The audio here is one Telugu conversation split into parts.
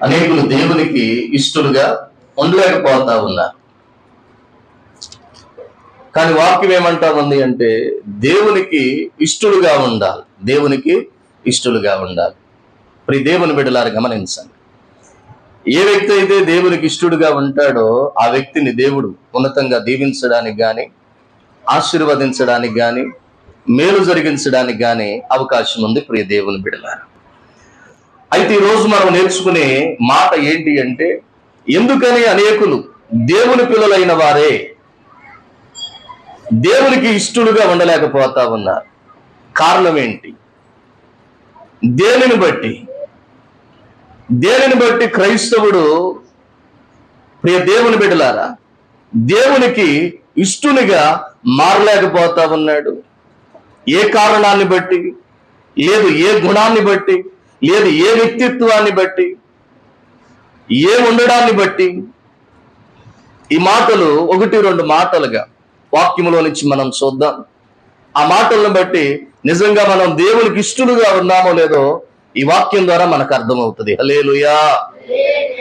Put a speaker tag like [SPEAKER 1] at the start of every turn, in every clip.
[SPEAKER 1] అనేకులు దేవునికి ఇష్టలుగా ఉండలేకపోతా ఉన్నారు. కానీ వాక్యం ఏమంటా ఉంది అంటే దేవునికి ఇష్టలుగా ఉండాలి, దేవునికి ఇష్టలుగా ఉండాలి. ప్రియ దేవుని బిడ్డలారా గమనించండి, ఏ వ్యక్తి అయితే దేవునికి ఇష్టడుగా ఉంటాడో ఆ వ్యక్తిని దేవుడు ఉన్నతంగా దీవించడానికి కానీ, ఆశీర్వదించడానికి కానీ, మేలు జరిగించడానికి కానీ అవకాశం ఉంది. ప్రియ దేవుని బిడ్డలారా, అయితే ఈరోజు మనం నేర్చుకునే మాట ఏంటి అంటే, ఎందుకని అనేకులు దేవుని పిల్లలైన వారే దేవునికి ఇష్టలుగా ఉండలేకపోతా ఉన్నారు? కారణం ఏంటి? దేనిని బట్టి క్రైస్తవుడు, ప్రియ దేవుని బిడ్డలారా, దేవునికి ఇష్టనిగా మారలేకపోతా ఉన్నాడు? ఏ కారణాన్ని బట్టి? లేదు ఏ గుణాన్ని బట్టి, లేదు ఏ వ్యక్తిత్వాన్ని బట్టి, ఏ ఉండడాన్ని బట్టి? ఈ మాటలు 1-2 మాటలుగా వాక్యములో నుంచి మనం చూద్దాం. ఆ మాటలను బట్టి నిజంగా మనం దేవునికి ఇష్టలుగా ఉన్నామో లేదో ఈ వాక్యం ద్వారా మనకు అర్థమవుతుంది. హల్లెలూయా.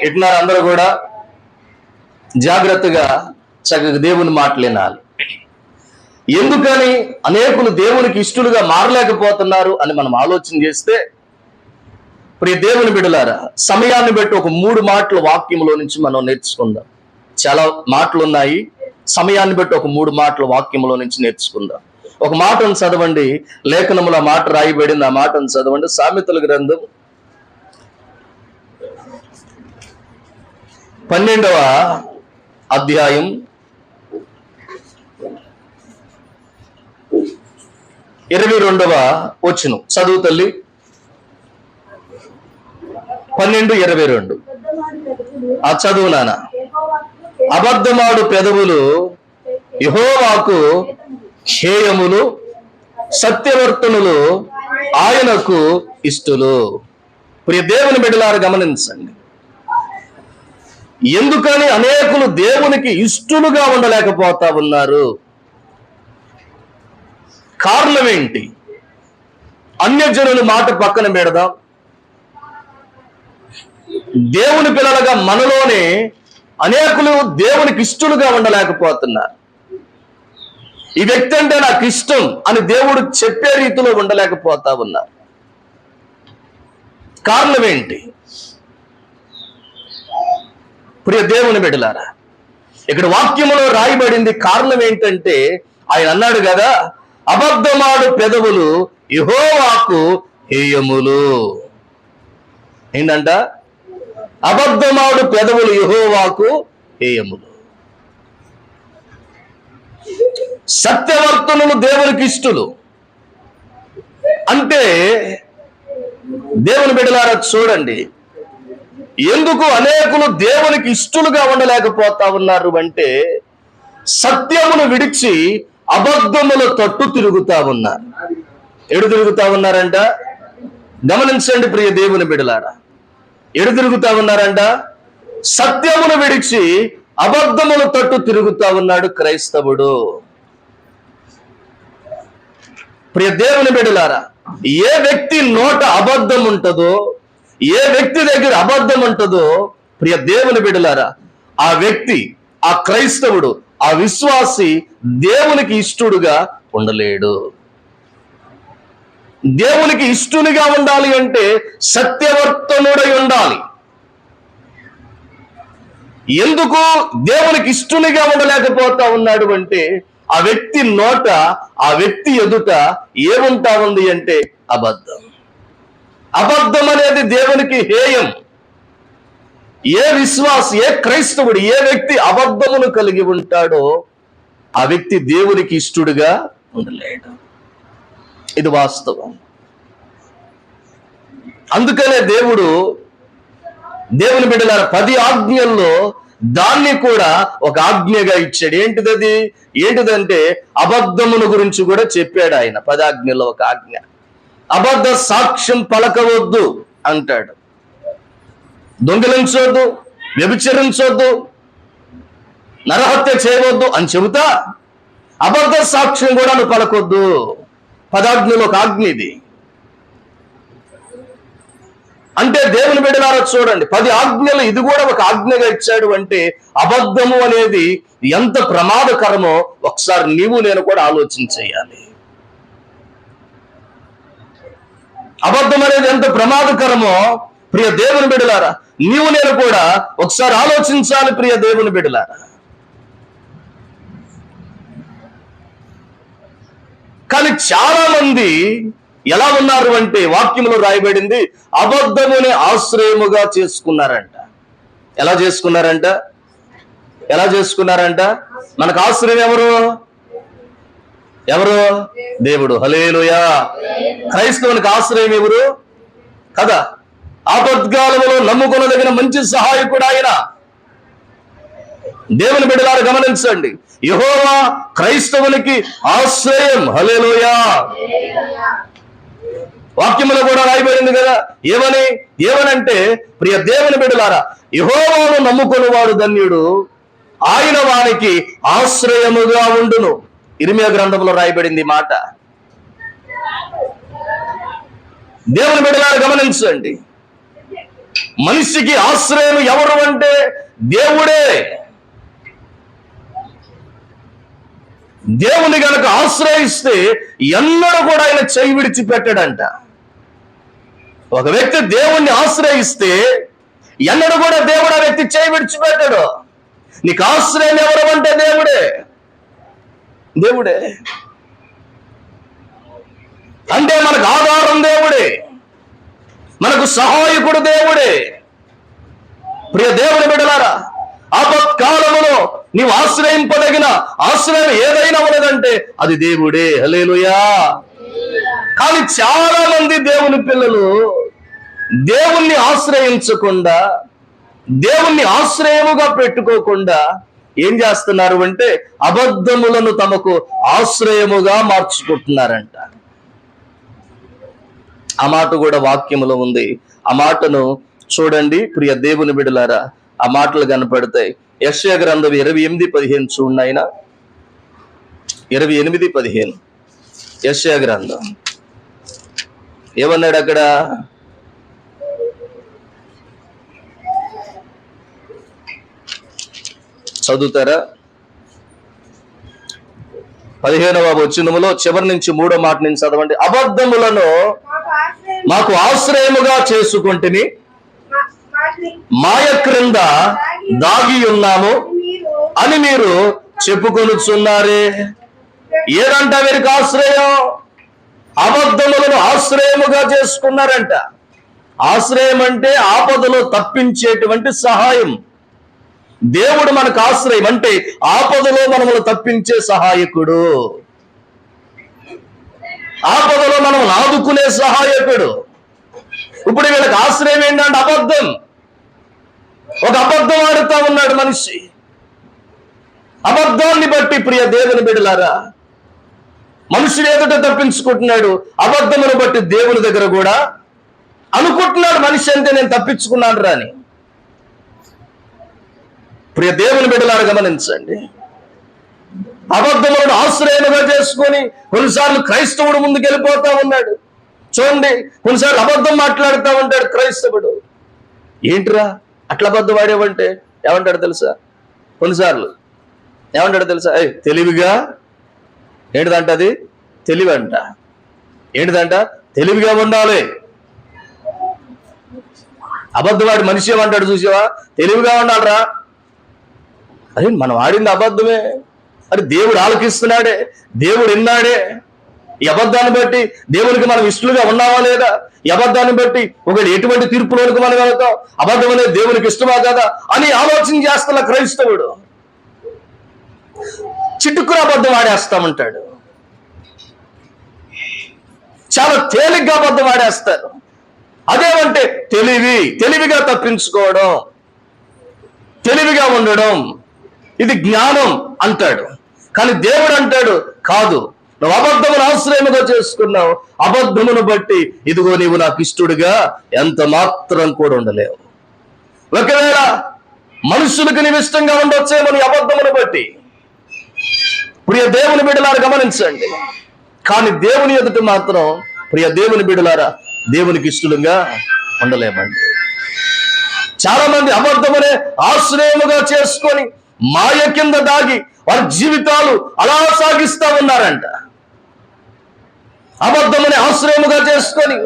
[SPEAKER 1] ఇట్లా అందరూ కూడా జాగ్రత్తగా చక్కగా దేవుని మాటలు వినాలి. ఎందుకని అనేకులు దేవునికి ఇష్టలుగా మారలేకపోతున్నారు అని మనం ఆలోచన చేస్తే, ప్రియ దేవుని బిడ్డలారా, సమయాన్ని బట్టి ఒక 3 మాటలు వాక్యంలో నుంచి మనం నేర్చుకుందాం. చాలా మాటలు ఉన్నాయి, సమయాన్ని బట్టి ఒక 3 మాటలు వాక్యంలో నుంచి నేర్చుకుందాం. ఒక మాటను చదవండి, లేఖనముల మాట రాయబడింది, ఆ మాటను చదవండి. సామెతల గ్రంథం 12వ అధ్యాయం 22వ వచనం చదువు తల్లి. 12:22 ఆ చదువు నాన్న. అబద్ధమాడు పెదవులు యెహోవాకు హేయములు, సత్యవర్తనులు ఆయనకు ఇష్టలు. ప్రియ దేవుని బిడ్డలారా గమనించండి, ఎందుకని అనేకులు దేవునికి ఇష్టలుగా ఉండలేకపోతా ఉన్నారు? కారణం ఏంటి? అన్యజనుల మాట పక్కన పెడదాం. దేవుని పిల్లలుగా మనలోనే అనేకులు దేవునికి ఇష్టలుగా ఉండలేకపోతున్నారు. ఈ వ్యక్తి అంటే నాకు ఇష్టం అని దేవుడు చెప్పే రీతిలో ఉండలేకపోతా ఉన్నారు. కారణం ఏంటి? ప్రియ దేవుని బిడ్డలారా, ఇక్కడ వాక్యములో రాయబడింది కారణం ఏంటంటే, ఆయన అన్నాడు కదా, అబద్ధమాడు పెదవులు యెహోవాకు హేయములు. ఏంటంట? అబద్ధమాడు పెదవులు యెహోవాకు హేయములు. సత్యవర్తనులు దేవునికి ఇష్టలు అంటే, దేవుని బిడ్డలారా చూడండి, ఎందుకు అనేకులు దేవునికి ఇష్టలుగా ఉండలేకపోతా ఉన్నారు అంటే, సత్యమును విడిచి అబద్ధముల తట్టు తిరుగుతా ఉన్నారు. ఎడు తిరుగుతా ఉన్నారంట? గమనించండి ప్రియ దేవుని బిడ్డలారా, ఎడు తిరుగుతా ఉన్నారంట? సత్యమును విడిచి అబద్ధముల తట్టు తిరుగుతా ఉన్నాడు క్రైస్తవుడు. ప్రియ దేవుని బిడ్డలారా, ఏ వ్యక్తి నోట అబద్ధం ఉంటుందో, ఏ వ్యక్తి దగ్గర అబద్ధం ఉంటుందో, ప్రియ దేవుని బిడ్డలారా, ఆ వ్యక్తి, ఆ క్రైస్తవుడు, ఆ విశ్వాసి దేవునికి ఇష్టడుగా ఉండలేడు. దేవునికి ఇష్టనిగా ఉండాలి అంటే సత్యవర్తనుడై ఉండాలి. ఎందుకు దేవునికి ఇష్టనిగా ఉండలేకపోతా ఉన్నాడు అంటే, ఆ వ్యక్తి నోట, ఆ వ్యక్తి ఎదుట ఏముంటా ఉంది అంటే అబద్ధం. అబద్ధం అనేది దేవునికి హేయం. ఏ విశ్వాసి, ఏ క్రైస్తవుడు, ఏ వ్యక్తి అబద్ధమును కలిగి ఉంటాడో ఆ వ్యక్తి దేవునికి ఇష్టడుగా ఉండలేడు. ఇది వాస్తవం. అందుకనే దేవుని బిడ్డలారా 10 ఆజ్ఞల్లో దాన్ని కూడా ఒక ఆజ్ఞగా ఇచ్చాడు. ఏంటిదంటే అబద్ధమును గురించి కూడా చెప్పాడు ఆయన. 10 ఆజ్ఞల్లో ఒక ఆజ్ఞ, అబద్ధ సాక్ష్యం పలకవద్దు అంటాడు. దొంగిలించొద్దు, వ్యభిచరించొద్దు, నరహత్య చేయవద్దు అని చెబుతా అబద్ధ సాక్ష్యం కూడా నువ్వు పలకొద్దు. 10 ఆజ్ఞలో ఒక ఆజ్ఞ ఇది. అంటే దేవుని బిడ్డలారా చూడండి, 10 ఆజ్ఞలు ఇది కూడా ఒక ఆజ్ఞగా ఇచ్చాడు అంటే అబద్ధము అనేది ఎంత ప్రమాదకరమో ఒకసారి నీవు నేను కూడా ఆలోచన చేయాలి. అబద్ధం అనేది ఎంత ప్రమాదకరమో ప్రియ దేవుని బిడ్డలారా నీవు నేను కూడా ఒకసారి ఆలోచించాలి. ప్రియ దేవుని బిడ్డలారా, కానీ చాలా మంది ఎలా ఉన్నారు అంటే వాక్యంలో రాయబడింది అబద్ధముని ఆశ్రయముగా చేసుకున్నారంట. ఎలా చేసుకున్నారంట? మనకు ఆశ్రయం ఎవరు? దేవుడు. హల్లెలూయా. క్రైస్తవునికి ఆశ్రయం ఎవరు కదా? ఆపద్కాలములో నమ్ముకొనదగిన మంచి సహాయకుడు ఆయన. దేవుని బిడ్డలారా గమనించండి, యెహోవా క్రైస్తవునికి ఆశ్రయం. హల్లెలూయా. వాక్యములో కూడా రాయబడింది కదా, ఏమనంటే ప్రియ దేవుని బిడ్డలారా, యెహోవాను నమ్ముకొనివాడు ధన్యుడు, ఆయన వానికి ఆశ్రయముగా ఉండును. ఇర్మీయా గ్రంథంలో రాయబడింది మాట. దేవుని బిడ్డలారా గమనించండి, మనిషికి ఆశ్రయం ఎవరు అంటే దేవుడే. దేవుని గనక ఆశ్రయిస్తే ఎన్నడూ కూడా ఆయన చేయి విడిచిపెట్టాడంట. ఒక వ్యక్తి దేవుణ్ణి ఆశ్రయిస్తే ఎన్నడూ కూడా దేవుడు ఆ వ్యక్తి చేయి విడిచిపెట్టాడు. నీకు ఆశ్రయం ఎవరు అంటే దేవుడే. అంటే మనకు ఆధారం దేవుడే, మనకు సహాయకుడు దేవుడే. ప్రియ దేవుని బిడ్డలారా, ఆపత్కాలములో నీవు ఆశ్రయింపదగిన ఆశ్రయం ఏదైనా ఉన్నదంటే అది దేవుడే. హల్లెలూయా. కానీ చాలా మంది దేవుని పిల్లలు దేవుణ్ణి ఆశ్రయించకుండా, దేవుణ్ణి ఆశ్రయముగా పెట్టుకోకుండా ఏం చేస్తున్నారు అంటే అబద్ధములను తమకు ఆశ్రయముగా మార్చుకుంటున్నారంట. ఆ మాట కూడా వాక్యములో ఉంది. ఆ మాటను చూడండి ప్రియ దేవుని బిడ్డలారా, ఆ మాటలు కనపడతాయి. యెషయా గ్రంథం 28:15 చూడండి. ఆయన 28:15 యెషయా గ్రంథం ఏమన్నాడు అక్కడ? చదువుతారా? 15వ వచనములో చివరి నుంచి 3వ మాట నుంచి చదవండి. అబద్ధములను మాకు ఆశ్రయముగా చేసుకుంటుని మాయ క్రింద దాగి ఉన్నాము అని మీరు చెప్పుకొనుచున్నారే. ఏదంట వీరికి ఆశ్రయం? అబద్ధములను ఆశ్రయముగా చేసుకున్నారంట. ఆశ్రయం అంటే ఆపదలో తప్పించేటువంటి సహాయం. దేవుడు మనకు ఆశ్రయం అంటే ఆపదలో మనములు తప్పించే సహాయకుడు, ఆపదలో మనం ఆదుకునే సహాయకుడు. ఇప్పుడు వీళ్ళకి ఆశ్రయం ఏంటంటే అబద్ధం. ఒక అబద్ధం ఆడుతా ఉన్నాడు మనిషి. అబద్ధాన్ని బట్టి ప్రియ దేవుని బిడ్డలారా మనుషులు ఎదుట తప్పించుకుంటున్నాడు. అబద్ధమును బట్టి దేవుని దగ్గర కూడా అనుకుంటున్నాడు మనిషి అంటే నేను తప్పించుకున్నాను రాని. ప్రియ దేవుని బిడ్డలారా గమనించండి, అబద్ధములను ఆశ్రయముగా చేసుకొని కొన్నిసార్లు క్రైస్తవుడు ముందుకు వెళ్ళిపోతా ఉన్నాడు. చూడండి, కొన్నిసార్లు అబద్ధం మాట్లాడుతూ ఉంటాడు క్రైస్తవుడు. ఏంటిరా అట్లా అబద్ధం వాడేవంటే ఏమంటాడు తెలుసా? కొన్నిసార్లు ఏమంటాడు తెలుసా? తెలివిగా ఏంటిదంట, అది తెలివి అంట. ఏంటిదంట? తెలివిగా ఉండాలి. అబద్ధవాడి మనిషి ఏమంటాడు చూసావా? తెలివిగా ఉండాలరా. అరే మనం ఆడింది అబద్ధమే, అది దేవుడు ఆలకిస్తున్నాడే, దేవుడు విన్నాడే. ఈ అబద్ధాన్ని బట్టి దేవునికి మనం ఇష్టలుగా ఉన్నావా లేదా? ఈ అబద్ధాన్ని బట్టి ఒకటి ఎటువంటి తీర్పులోనికి మనం వెళ్తాం, అబద్ధం అనేది దేవునికి ఇష్టమా కదా అని ఆలోచన చేస్తున్న క్రైస్తవుడు చిటుక్కున అబద్ధం ఆడేస్తామంటాడు. చాలా తేలిగ్గా అబద్ధం ఆడేస్తారు. అదేమంటే తెలివిగా తప్పించుకోవడం, తెలివిగా ఉండడం, ఇది జ్ఞానం అంటాడు. కానీ దేవుడు అంటాడు కాదు, నువ్వు అబద్ధమును ఆశ్రయముగా చేసుకున్నావు, అబద్ధమును బట్టి ఇదిగో నీవు నాకు ఇష్టడుగా ఎంత మాత్రం కూడా ఉండలేవు. ఒకవేళ మనుషులకు నీవు ఇష్టంగా ఉండొచ్చేమో నీ అబద్ధమును బట్టి. ప్రియ దేవుని బిడ్డలారా గమనించండి, కానీ దేవుని ఎదుట మాత్రం ప్రియ దేవుని బిడ్డలారా దేవునికి ఇష్టలుగా ఉండలేమండి. చాలా మంది అబద్ధమనే ఆశ్రయముగా చేసుకొని మాయ కింద దాగి వారి జీవితాలు అలా సాగిస్తా ఉన్నారంట. అబద్ధమనే ఆశ్రయముగా చేసుకొని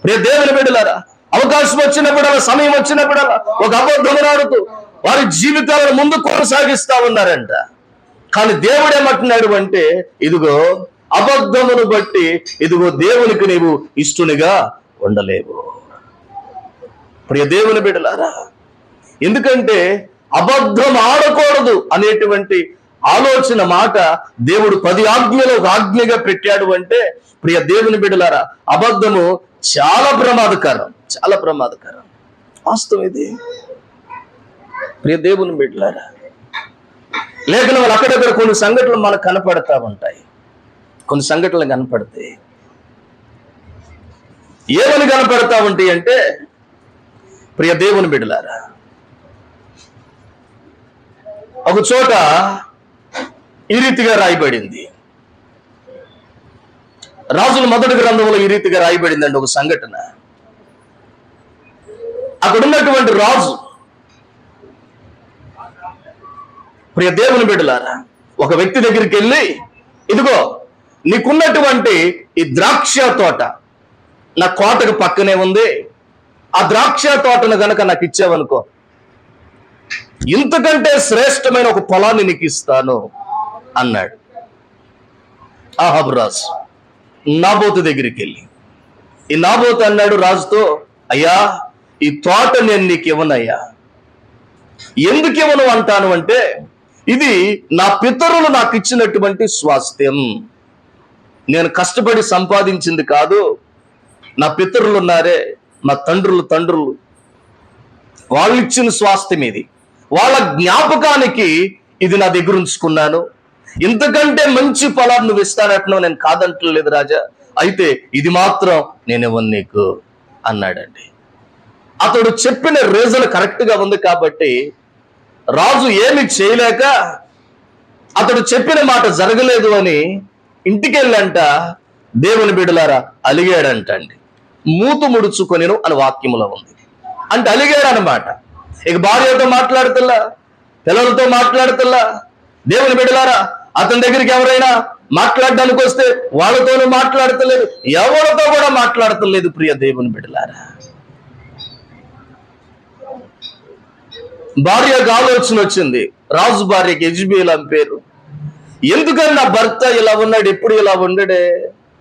[SPEAKER 1] ప్రియ దేవుని బిడ్డలారా, అవకాశం వచ్చినప్పుడల్లా, సమయం వచ్చినప్పుడల్లా ఒక అబద్ధమునాడుతూ వారి జీవితాలను ముందు కొనసాగిస్తా ఉన్నారంట. కానీ దేవుడు ఏమంటున్నాడు అంటే, ఇదిగో అబద్ధమును బట్టి ఇదిగో దేవునికి నీవు ఇష్టునిగా ఉండలేవు. ప్రియ దేవుని బిడ్డలారా, ఎందుకంటే అబద్ధం ఆడకూడదు అనేటువంటి ఆలోచన మాట దేవుడు 10 ఆజ్ఞలో ఒక ఆజ్ఞగా పెట్టాడు అంటే, ప్రియ దేవుని బిడ్డలారా, అబద్ధము చాలా ప్రమాదకరం, చాలా ప్రమాదకరం. వాస్తవం ఇది ప్రియ దేవుని బిడ్డలారా. లేఖనాలు అక్కడక్కడ కొన్ని సంఘటనలు మనకు కనపడతా ఉంటాయి. కొన్ని సంఘటనలు కనపడతాయి. ఏమని కనపడతా ఉంటాయి అంటే, ప్రియ దేవుని బిడ్డలారా, ఒక చోట ఈ రీతిగా రాయబడింది. రాజుల మొదటి గ్రంథంలో ఈ రీతిగా రాయబడిందండి ఒక సంఘటన. అక్కడ ఉన్నటువంటి రాజు, ప్రియ దేవుని బిడ్డలారా, ఒక వ్యక్తి దగ్గరికి వెళ్ళి, ఇదిగో నీకున్నటువంటి ఈ ద్రాక్ష తోట నా కోటకు పక్కనే ఉంది, ఆ ద్రాక్ష తోటను గనక నాకు ఇచ్చావనుకో, ఇంతకంటే శ్రేష్టమైన ఒక పొలాన్ని నీకు ఇస్తాను అన్నాడు. ఆహాబు రాజు నాబోతు దగ్గరికి వెళ్ళి, ఈ నాబోతు అన్నాడు రాజుతో, అయ్యా ఈ తోట నేను నీకు ఇవ్వనయ్యా. ఎందుకు ఇవ్వను అంటాను అంటే, ఇది నా పితరులు నాకు ఇచ్చినటువంటి స్వాస్థ్యం, నేను కష్టపడి సంపాదించింది కాదు. నా పితరులు ఉన్నారే, నా తండ్రులు వాళ్ళు ఇచ్చిన స్వాస్థ్యం ఇది, వాళ్ళ జ్ఞాపకానికి ఇది నా దగ్గర ఉంచుకున్నాను. ఇంతకంటే మంచి ఫలాన్ని నువ్వు ఇస్తానట్టు నేను కాదంటలేదు రాజా, అయితే ఇది మాత్రం నేను ఇవ్వను నీకు అన్నాడండి. అతడు చెప్పిన రీజన్ కరెక్ట్ గా ఉంది కాబట్టి రాజు ఏమి చేయలేక, అతడు చెప్పిన మాట జరగలేదు అని ఇంటికి వెళ్ళంట దేవుని బిడ్డలారా అలిగాడంట అండి. మూతు ముడుచుకొనిను అని వాక్యములో ఉంది. అంటే అలిగాడు అనమాట. ఇక భార్యతో మాట్లాడుతుల్లా, పిల్లలతో మాట్లాడుతుల్లా. దేవుని బిడ్డలారా, అతని దగ్గరికి ఎవరైనా మాట్లాడడానికి వస్తే వాళ్ళతోనూ మాట్లాడతలేదు, ఎవరితో కూడా మాట్లాడతలేదు. ప్రియ దేవుని బిడ్డలారా, భార్యకు ఆలోచన వచ్చింది. రాజు భార్యకి యెజబెల్ అని పేరు. ఎందుకని నా భర్త ఇలా ఉన్నాడు, ఎప్పుడు ఇలా ఉండడే,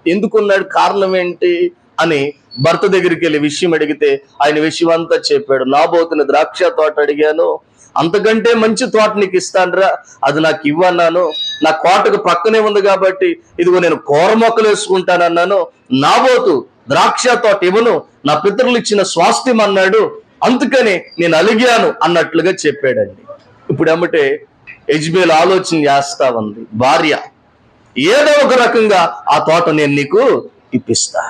[SPEAKER 1] ఎందుకున్నాడు, కారణం ఏంటి అని భర్త దగ్గరికి వెళ్ళి విషయం అడిగితే ఆయన విషయం అంతా చెప్పాడు. నాబోతుని ద్రాక్ష తోట అడిగాను, అంతకంటే మంచి తోట నీకు ఇస్తానురా, అది నాకు ఇవ్వన్నాను. నా కోటకు పక్కనే ఉంది కాబట్టి ఇదిగో నేను కూర మొక్కలు వేసుకుంటానన్నాను. నాబోతు ద్రాక్ష తోట ఇవ్వను, నా పితరులు ఇచ్చిన స్వాస్థ్యం అన్నాడు, అందుకని నేను అలిగాను అన్నట్లుగా చెప్పాడండి. ఇప్పుడు ఏమంటే యెజబెల్ ఆలోచన చేస్తా ఉంది, భార్య ఏదో ఒక రకంగా ఆ తోట నేను నీకు ఇప్పిస్తా,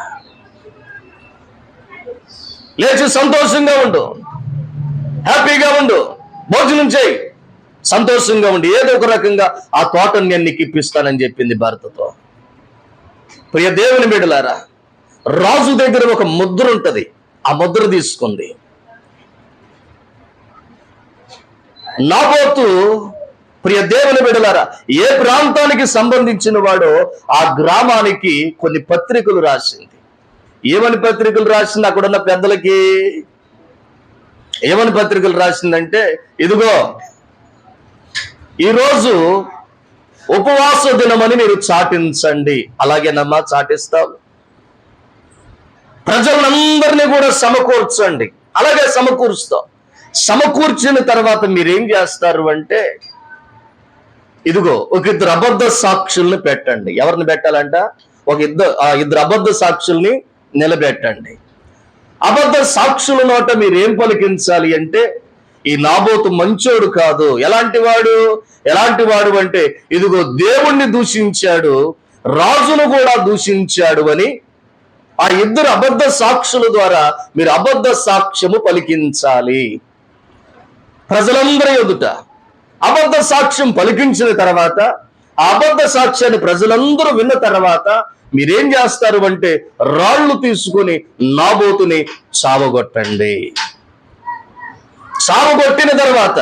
[SPEAKER 1] లేచి సంతోషంగా ఉండు, హ్యాపీగా ఉండు, భోజనం చేయి, సంతోషంగా ఉండి ఏదో ఒక రకంగా ఆ తోటను నేను నీకు ఇప్పిస్తానని చెప్పింది భర్తతో. ప్రియ దేవుని బిడ్డలారా, రాజు దగ్గర ఒక ముద్ర ఉంటది, ఆ ముద్ర తీసుకుంది. నాబోతు ప్రియ దేవుని బిడ్డలారా ఏ ప్రాంతానికి సంబంధించిన వాడో ఆ గ్రామానికి కొన్ని పత్రికలు రాసింది. ఏమని పత్రికలు రాసింది? అక్కడున్న పెద్దలకి ఏమని పత్రికలు రాసిందంటే, ఇదిగో ఈరోజు ఉపవాస దినమని మీరు చాటించండి. అలాగేనమ్మా, చాటిస్తాం. ప్రజలందరినీ కూడా సమకూర్చండి. అలాగే సమకూరుస్తాం. సమకూర్చిన తర్వాత మీరేం చేస్తారు అంటే, ఇదిగో ఒక 2 అబద్ధ సాక్షుల్ని పెట్టండి. ఎవరిని పెట్టాలంట? ఇద్దరు అబద్ధ సాక్షుల్ని నిలబెట్టండి. అబద్ధ సాక్షుల నోట మీరేం పలికించాలి అంటే, ఈ నాబోతు మంచోడు కాదు. ఎలాంటి వాడు అంటే, ఇదిగో దేవుణ్ణి దూషించాడు, రాజును కూడా దూషించాడు అని ఆ 2 అబద్ధ సాక్షుల ద్వారా మీరు అబద్ధ సాక్ష్యము పలికించాలి. ప్రజలందరి ఎదుట అబద్ధ సాక్ష్యం పలికించిన తర్వాత, ఆ అబద్ధ సాక్ష్యాన్ని ప్రజలందరూ విన్న తర్వాత మీరేం చేస్తారు అంటే రాళ్ళు తీసుకుని నాబోతుని చావగొట్టండి. చావగొట్టిన తర్వాత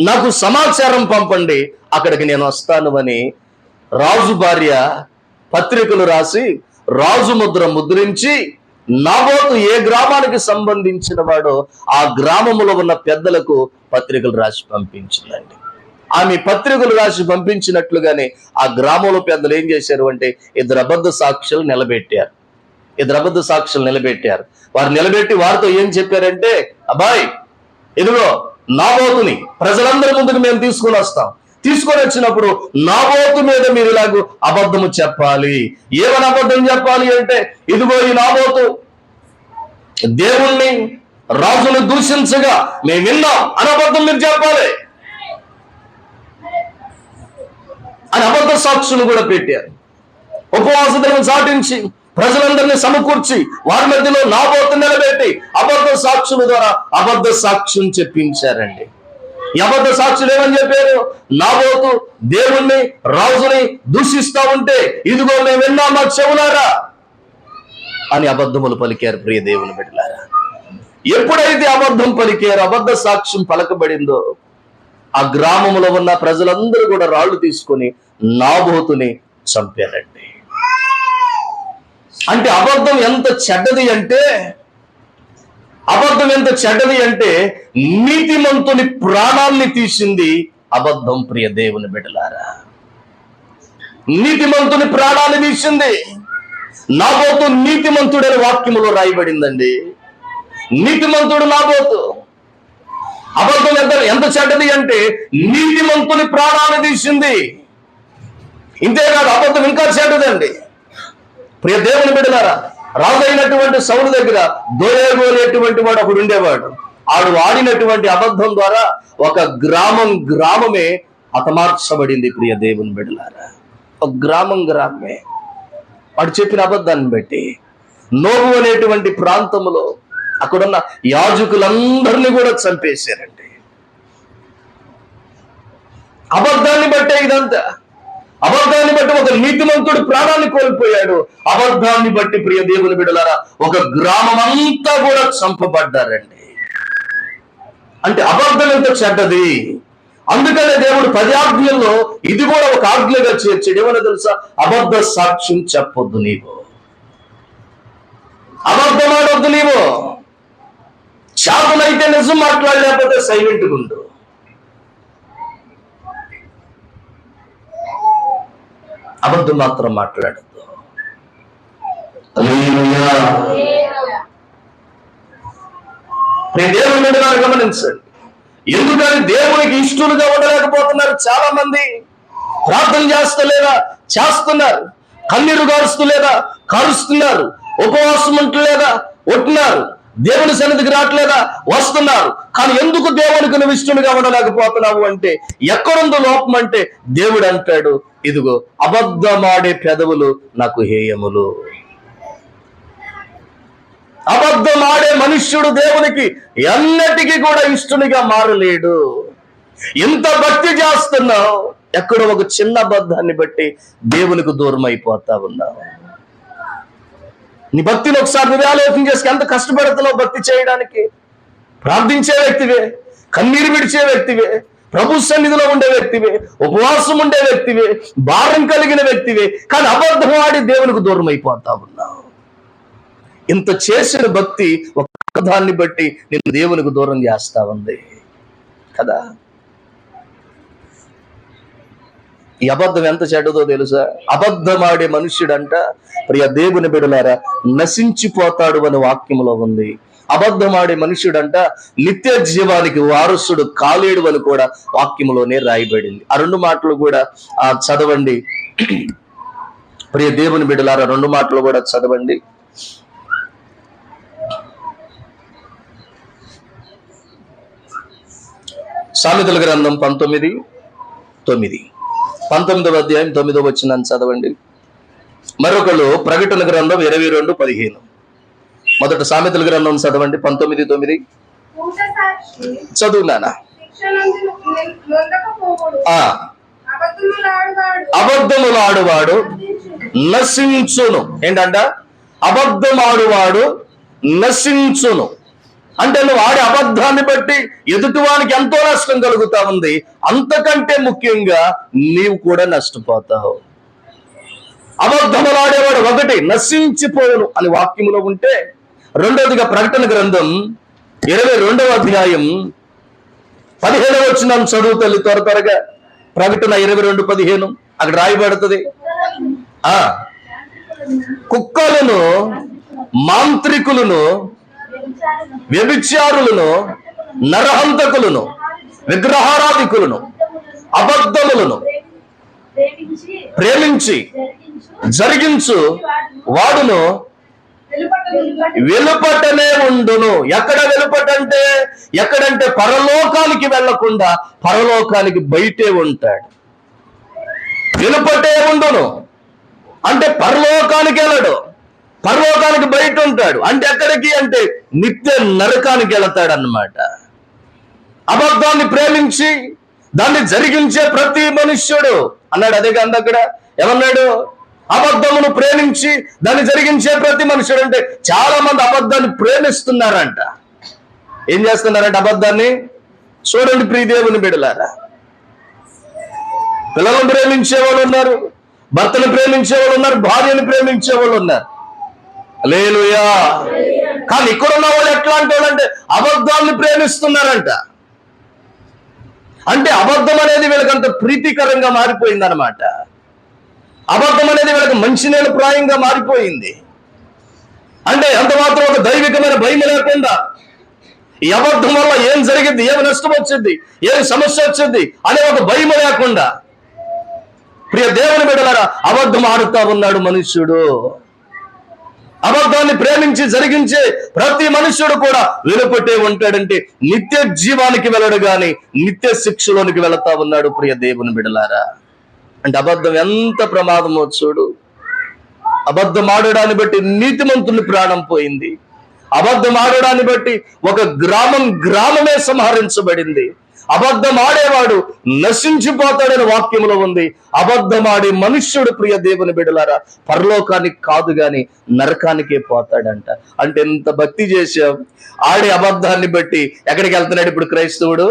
[SPEAKER 1] నాకు సమాచారం పంపండి, అక్కడికి నేను వస్తాను అని రాజు భార్య పత్రికలు రాసి రాజు ముద్ర ముద్రించి నాబోతు ఏ గ్రామానికి సంబంధించిన వాడో ఆ గ్రామములో ఉన్న పెద్దలకు పత్రికలు రాసి పంపించిందండి. ఆమె పత్రికలు రాసి పంపించినట్లుగానే ఆ గ్రామంలో పెద్దలు ఏం చేశారు అంటే ఇద్దరు అబద్ధ సాక్షులు నిలబెట్టారు. వారు నిలబెట్టి వారితో ఏం చెప్పారంటే, అబ్బాయి ఇదిగో నాబోతుని ప్రజలందరి ముందుకు మేము తీసుకొని వస్తాం, తీసుకొని వచ్చినప్పుడు నాబోతు మీద మీరు ఇలాగూ అబద్ధము చెప్పాలి. ఏమని అబద్ధం చెప్పాలి అంటే, ఇదిగో ఈ నాబోతు దేవుణ్ణి రాజును దూషించగా మేము విన్నాం అని అబద్ధం మీరు చెప్పాలి అని అబద్ధ సాక్షులు కూడా పెట్టారు. ఉపవాస దినం చాటించి ప్రజలందరినీ సమకూర్చి వారి మధ్యలో నాబోతు నిలబెట్టి అబద్ధ సాక్షుల ద్వారా అబద్ధ సాక్ష్యం చెప్పించారండి. ఈ అబద్ధ సాక్షులు ఏమని చెప్పారు? నాబోతు దేవుణ్ణి రాజుని దూషిస్తా ఉంటే ఇదిగో మేము విన్నామా చెవులారా అని అబద్ధములు పలికారు. ప్రియ దేవుని బిడ్డలారా, ఎప్పుడైతే అబద్ధం పలికారో, అబద్ధ సాక్ష్యం పలకబడిందో, ఆ గ్రామంలో ఉన్న ప్రజలందరూ కూడా రాళ్లు తీసుకొని నాబోతుని చంపారండి. అంటే అబద్ధం ఎంత చెడ్డది అంటే నీతిమంతుని ప్రాణాన్ని తీసింది అబద్ధం. ప్రియ దేవుని బిడ్డలారా, నీతిమంతుని ప్రాణాన్ని తీసింది. నాబోతు నీతిమంతుడని వాక్యములో రాయబడిందండి. నీతిమంతుడు నాబోతు. అబద్ధం ఎంత చెడ్డది అంటే నీతిమంతుని ప్రాణాన్ని తీసింది. ఇంతేకాదు, అబద్ధం ఇంకా చెడ్డదండి. ప్రియ దేవుని బిడ్డలారా, రాజు అయినటువంటి సౌలు దగ్గర దోయేగు అనేటువంటి వాడు ఒకడు ఉండేవాడు. ఆడు ఆడినటువంటి అబద్ధం ద్వారా ఒక గ్రామమే హతమార్చబడింది. ప్రియ దేవుని బిడ్డలారా, ఒక గ్రామమే వాడు చెప్పిన అబద్ధాన్ని బట్టి నోబు అనేటువంటి ప్రాంతంలో అక్కడున్న యాజకులందరినీ కూడా చంపేశారండి. అబద్ధాన్ని బట్టే ఇదంతా. అబద్ధాన్ని బట్టి ఒక నీతిమంతుడు ప్రాణాన్ని కోల్పోయాడు. అబద్ధాన్ని బట్టి ప్రియ దేవుని బిడ్డలారా ఒక గ్రామం అంతా కూడా చంపబడ్డారండి. అంటే అబద్ధం ఎంత చెడ్డది. అందుకనే దేవుడు 10 ఆజ్ఞల్లో ఇది కూడా ఒక ఆజ్ఞగా చేర్చాడు. ఏమన్నా తెలుసా? అబద్ధ సాక్ష్యం చెప్పొద్దు నీవు, అబద్ధం ఆడొద్దు నీవు. చేతనైతే నిజం మాట్లాడలేకపోతే సైలెంట్గా ఉండు. అబద్ధం మాత్రం మాట్లాడద్దు. దేవుని బిడ్డలారా గమనించండి. ఎందుకని దేవునికి ఇష్టలుగా ఉండలేకపోతున్నారు చాలా మంది. ప్రార్థన చేస్తున్నారు, కన్నీరు కారుస్తున్నారు, ఉపవాసం ఉంటలేదా ఉంటున్నారు, దేవుని సన్నిధికి రావట్లేదా వస్తున్నారు. కానీ ఎందుకు దేవునికి నువ్వు ఇష్టలుగా ఉండలేకపోతున్నావు అంటే ఎక్కడుందో లోపం అంటే దేవుడు అంటాడు, ఇదిగో అబద్ధమాడే పెదవులు నాకు హేయములు. అబద్ధమాడే మనుష్యుడు దేవునికి ఎన్నటికీ కూడా ఇష్టనిగా మారలేడు. ఎంత భక్తి చేస్తున్నావు, ఎక్కడో ఒక చిన్న అబద్ధాన్ని బట్టి దేవునికి దూరం అయిపోతా ఉన్నావు. నీ భక్తిని ఒకసారి నువ్వు ఆలోచన చేసి ఎంత కష్టపడుతున్నావు భక్తి చేయడానికి. ప్రార్థించే వ్యక్తివే, కన్నీరు విడిచే వ్యక్తివే, ప్రభు సన్నిధిలో ఉండే వ్యక్తివే, ఉపవాసం ఉండే వ్యక్తివే, భారం కలిగిన వ్యక్తివే, కానీ అబద్ధం ఆడి దేవునికి దూరం అయిపోతా ఉన్నావు. ఇంత చేసిన భక్తి ఒక అబద్ధాన్ని బట్టి నిన్ను దేవునికి దూరం చేస్తా ఉంది కదా. ఈ అబద్ధం ఎంత చెడ్డదో తెలుసా? అబద్ధమాడే మనుష్యుడంట ప్రియ దేవుని బిడ్డలారా నశించిపోతాడు అని వాక్యములో ఉంది. అబద్ధమాడే మనుష్యుడంట నిత్య జీవానికి వారసుడు కాలేడు అని కూడా వాక్యములోనే రాయబడింది. ఆ 2 మాటలు కూడా చదవండి ప్రియ దేవుని బిడ్డలారా. 2 మాటలు కూడా చదవండి. సామెతల గ్రంథం 19వ అధ్యాయం 9వ వచనాన్ని చదవండి. మరొకళ్ళు ప్రకటన గ్రంథం 22:15. మొదట సామెతల గ్రంథం చదవండి 19:9. చదువు నాన్న. అబద్ధములాడువాడు నశించును. ఏంటంట? అబద్ధమాడువాడు నశించును. అంటే నువ్వు ఆడే అబద్ధాన్ని బట్టి ఎదుటివానికి ఎంతో నష్టం కలుగుతా ఉంది. అంతకంటే ముఖ్యంగా నీవు కూడా నష్టపోతావు. అబద్ధములాడేవాడు ఒకటి నశించిపోవును అని వాక్యములో ఉంటే, రెండవదిగా ప్రకటన గ్రంథం 22వ అధ్యాయం 17వ వచనం చదువు తల్లి త్వరగా. ప్రకటన 22:15 అక్కడ రాయబడుతుంది, కుక్కలను, మాంత్రికులను, వ్యభిచారులను, నరహంతకులను, విగ్రహారాధికులను, అబద్ధములను ప్రేమించి జరిగించు వాడును వెలుపటనే ఉండును. ఎక్కడ వెలుపటంటే? ఎక్కడంటే పరలోకానికి వెళ్లకుండా పరలోకానికి బయటే ఉంటాడు. వెలుపటే ఉండును అంటే పరలోకానికి వెళ్ళడు, పరలోకానికి బయట ఉంటాడు. అంటే ఎక్కడికి అంటే నిత్య నరకానికి వెళతాడు అన్నమాట. అబద్ధాన్ని ప్రేమించి దాన్ని జరిగించే ప్రతి మనుష్యుడు అన్నాడు. అదే కాదు అక్కడ ఏమన్నాడు? అబద్ధమును ప్రేమించి దాన్ని జరిగించే ప్రతి మనుషుడు. అంటే చాలా మంది అబద్ధాన్ని ప్రేమిస్తున్నారంట. ఏం చేస్తున్నారంట? అబద్ధాన్ని. చూడండి ప్రియ దేవుని బిడ్డలారా, పిల్లలను ప్రేమించే వాళ్ళు ఉన్నారు, భర్తను ప్రేమించే వాళ్ళు ఉన్నారు, భార్యను ప్రేమించే వాళ్ళు ఉన్నారు. హల్లెలూయా. కానీ ఇక్కడ ఉన్న వాళ్ళు ఎట్లాంటి వాళ్ళంటే అబద్ధాన్ని ప్రేమిస్తున్నారంట. అంటే అబద్ధం అనేది వీళ్ళకంత ప్రీతికరంగా మారిపోయింది అనమాట. అబద్ధం అనేది వీళ్ళకి మంచినీళ్ళ ప్రాయంగా మారిపోయింది. అంటే ఎంత మాత్రం ఒక దైవికమైన భయం లేకుండా ఈ అబద్ధం వల్ల ఏం జరిగింది, ఏమి నష్టం వచ్చింది, ఏమి సమస్య వచ్చింది అనే ఒక భయం లేకుండా ప్రియ దేవుని బిడ్డలారా అబద్ధం ఆడుతా ఉన్నాడు మనుష్యుడు. అబద్ధాన్ని ప్రేమించి జరిగించే ప్రతి మనుష్యుడు కూడా వెలుపటే ఉంటాడంటే నిత్య జీవానికి వెళ్ళడు గాని నిత్య శిక్షలోనికి వెళతా ఉన్నాడు. ప్రియ దేవుని బిడ్డలారా, అంటే అబద్ధం ఎంత ప్రమాదమో చూడు. అబద్ధం ఆడడాన్ని బట్టి నీతిమంతుని ప్రాణం పోయింది. అబద్ధం ఆడడాన్ని బట్టి ఒక గ్రామమే సంహరించబడింది. అబద్ధం ఆడేవాడు నశించిపోతాడని వాక్యంలో ఉంది. అబద్ధమాడే మనుష్యుడు ప్రియ దేవుని బిడ్డలారా పరలోకానికి కాదు గాని నరకానికే పోతాడంట. అంటే ఎంత భక్తి చేశాం, ఆడే అబద్ధాన్ని బట్టి ఎక్కడికి వెళ్తున్నాడు ఇప్పుడు క్రైస్తవుడు?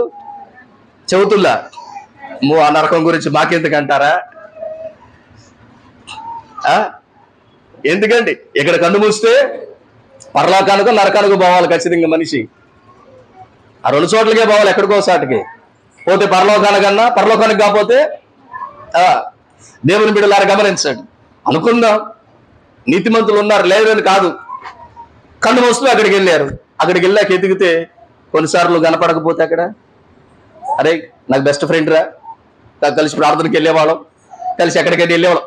[SPEAKER 1] చెబుతుల్లా ఆ నరకం గురించి మాకెందుకంటారా? ఎందుకండి? ఇక్కడ కన్ను మూస్తే పరలోకానికి నరకానికి పోవాలి ఖచ్చితంగా మనిషి. ఆ రెండు చోట్లకే పోవాలి, ఎక్కడికో సాటికి పోతే పరలోకానికన్నా, పరలోకానికి కాకపోతే దేవుని బిడ్డలారా గమనించండి. అనుకుందాం నీతిమంతులు ఉన్నారు, లేదని కాదు. కన్ను మూస్తూ అక్కడికి వెళ్ళారు. అక్కడికి వెళ్ళాక ఎదిగితే కొన్నిసార్లు కనపడకపోతే అక్కడ, అరే నాకు బెస్ట్ ఫ్రెండ్ రా, కలిసి ప్రార్థనకి వెళ్ళేవాళ్ళం, కలిసి ఎక్కడికైనా వెళ్ళేవాళ్ళం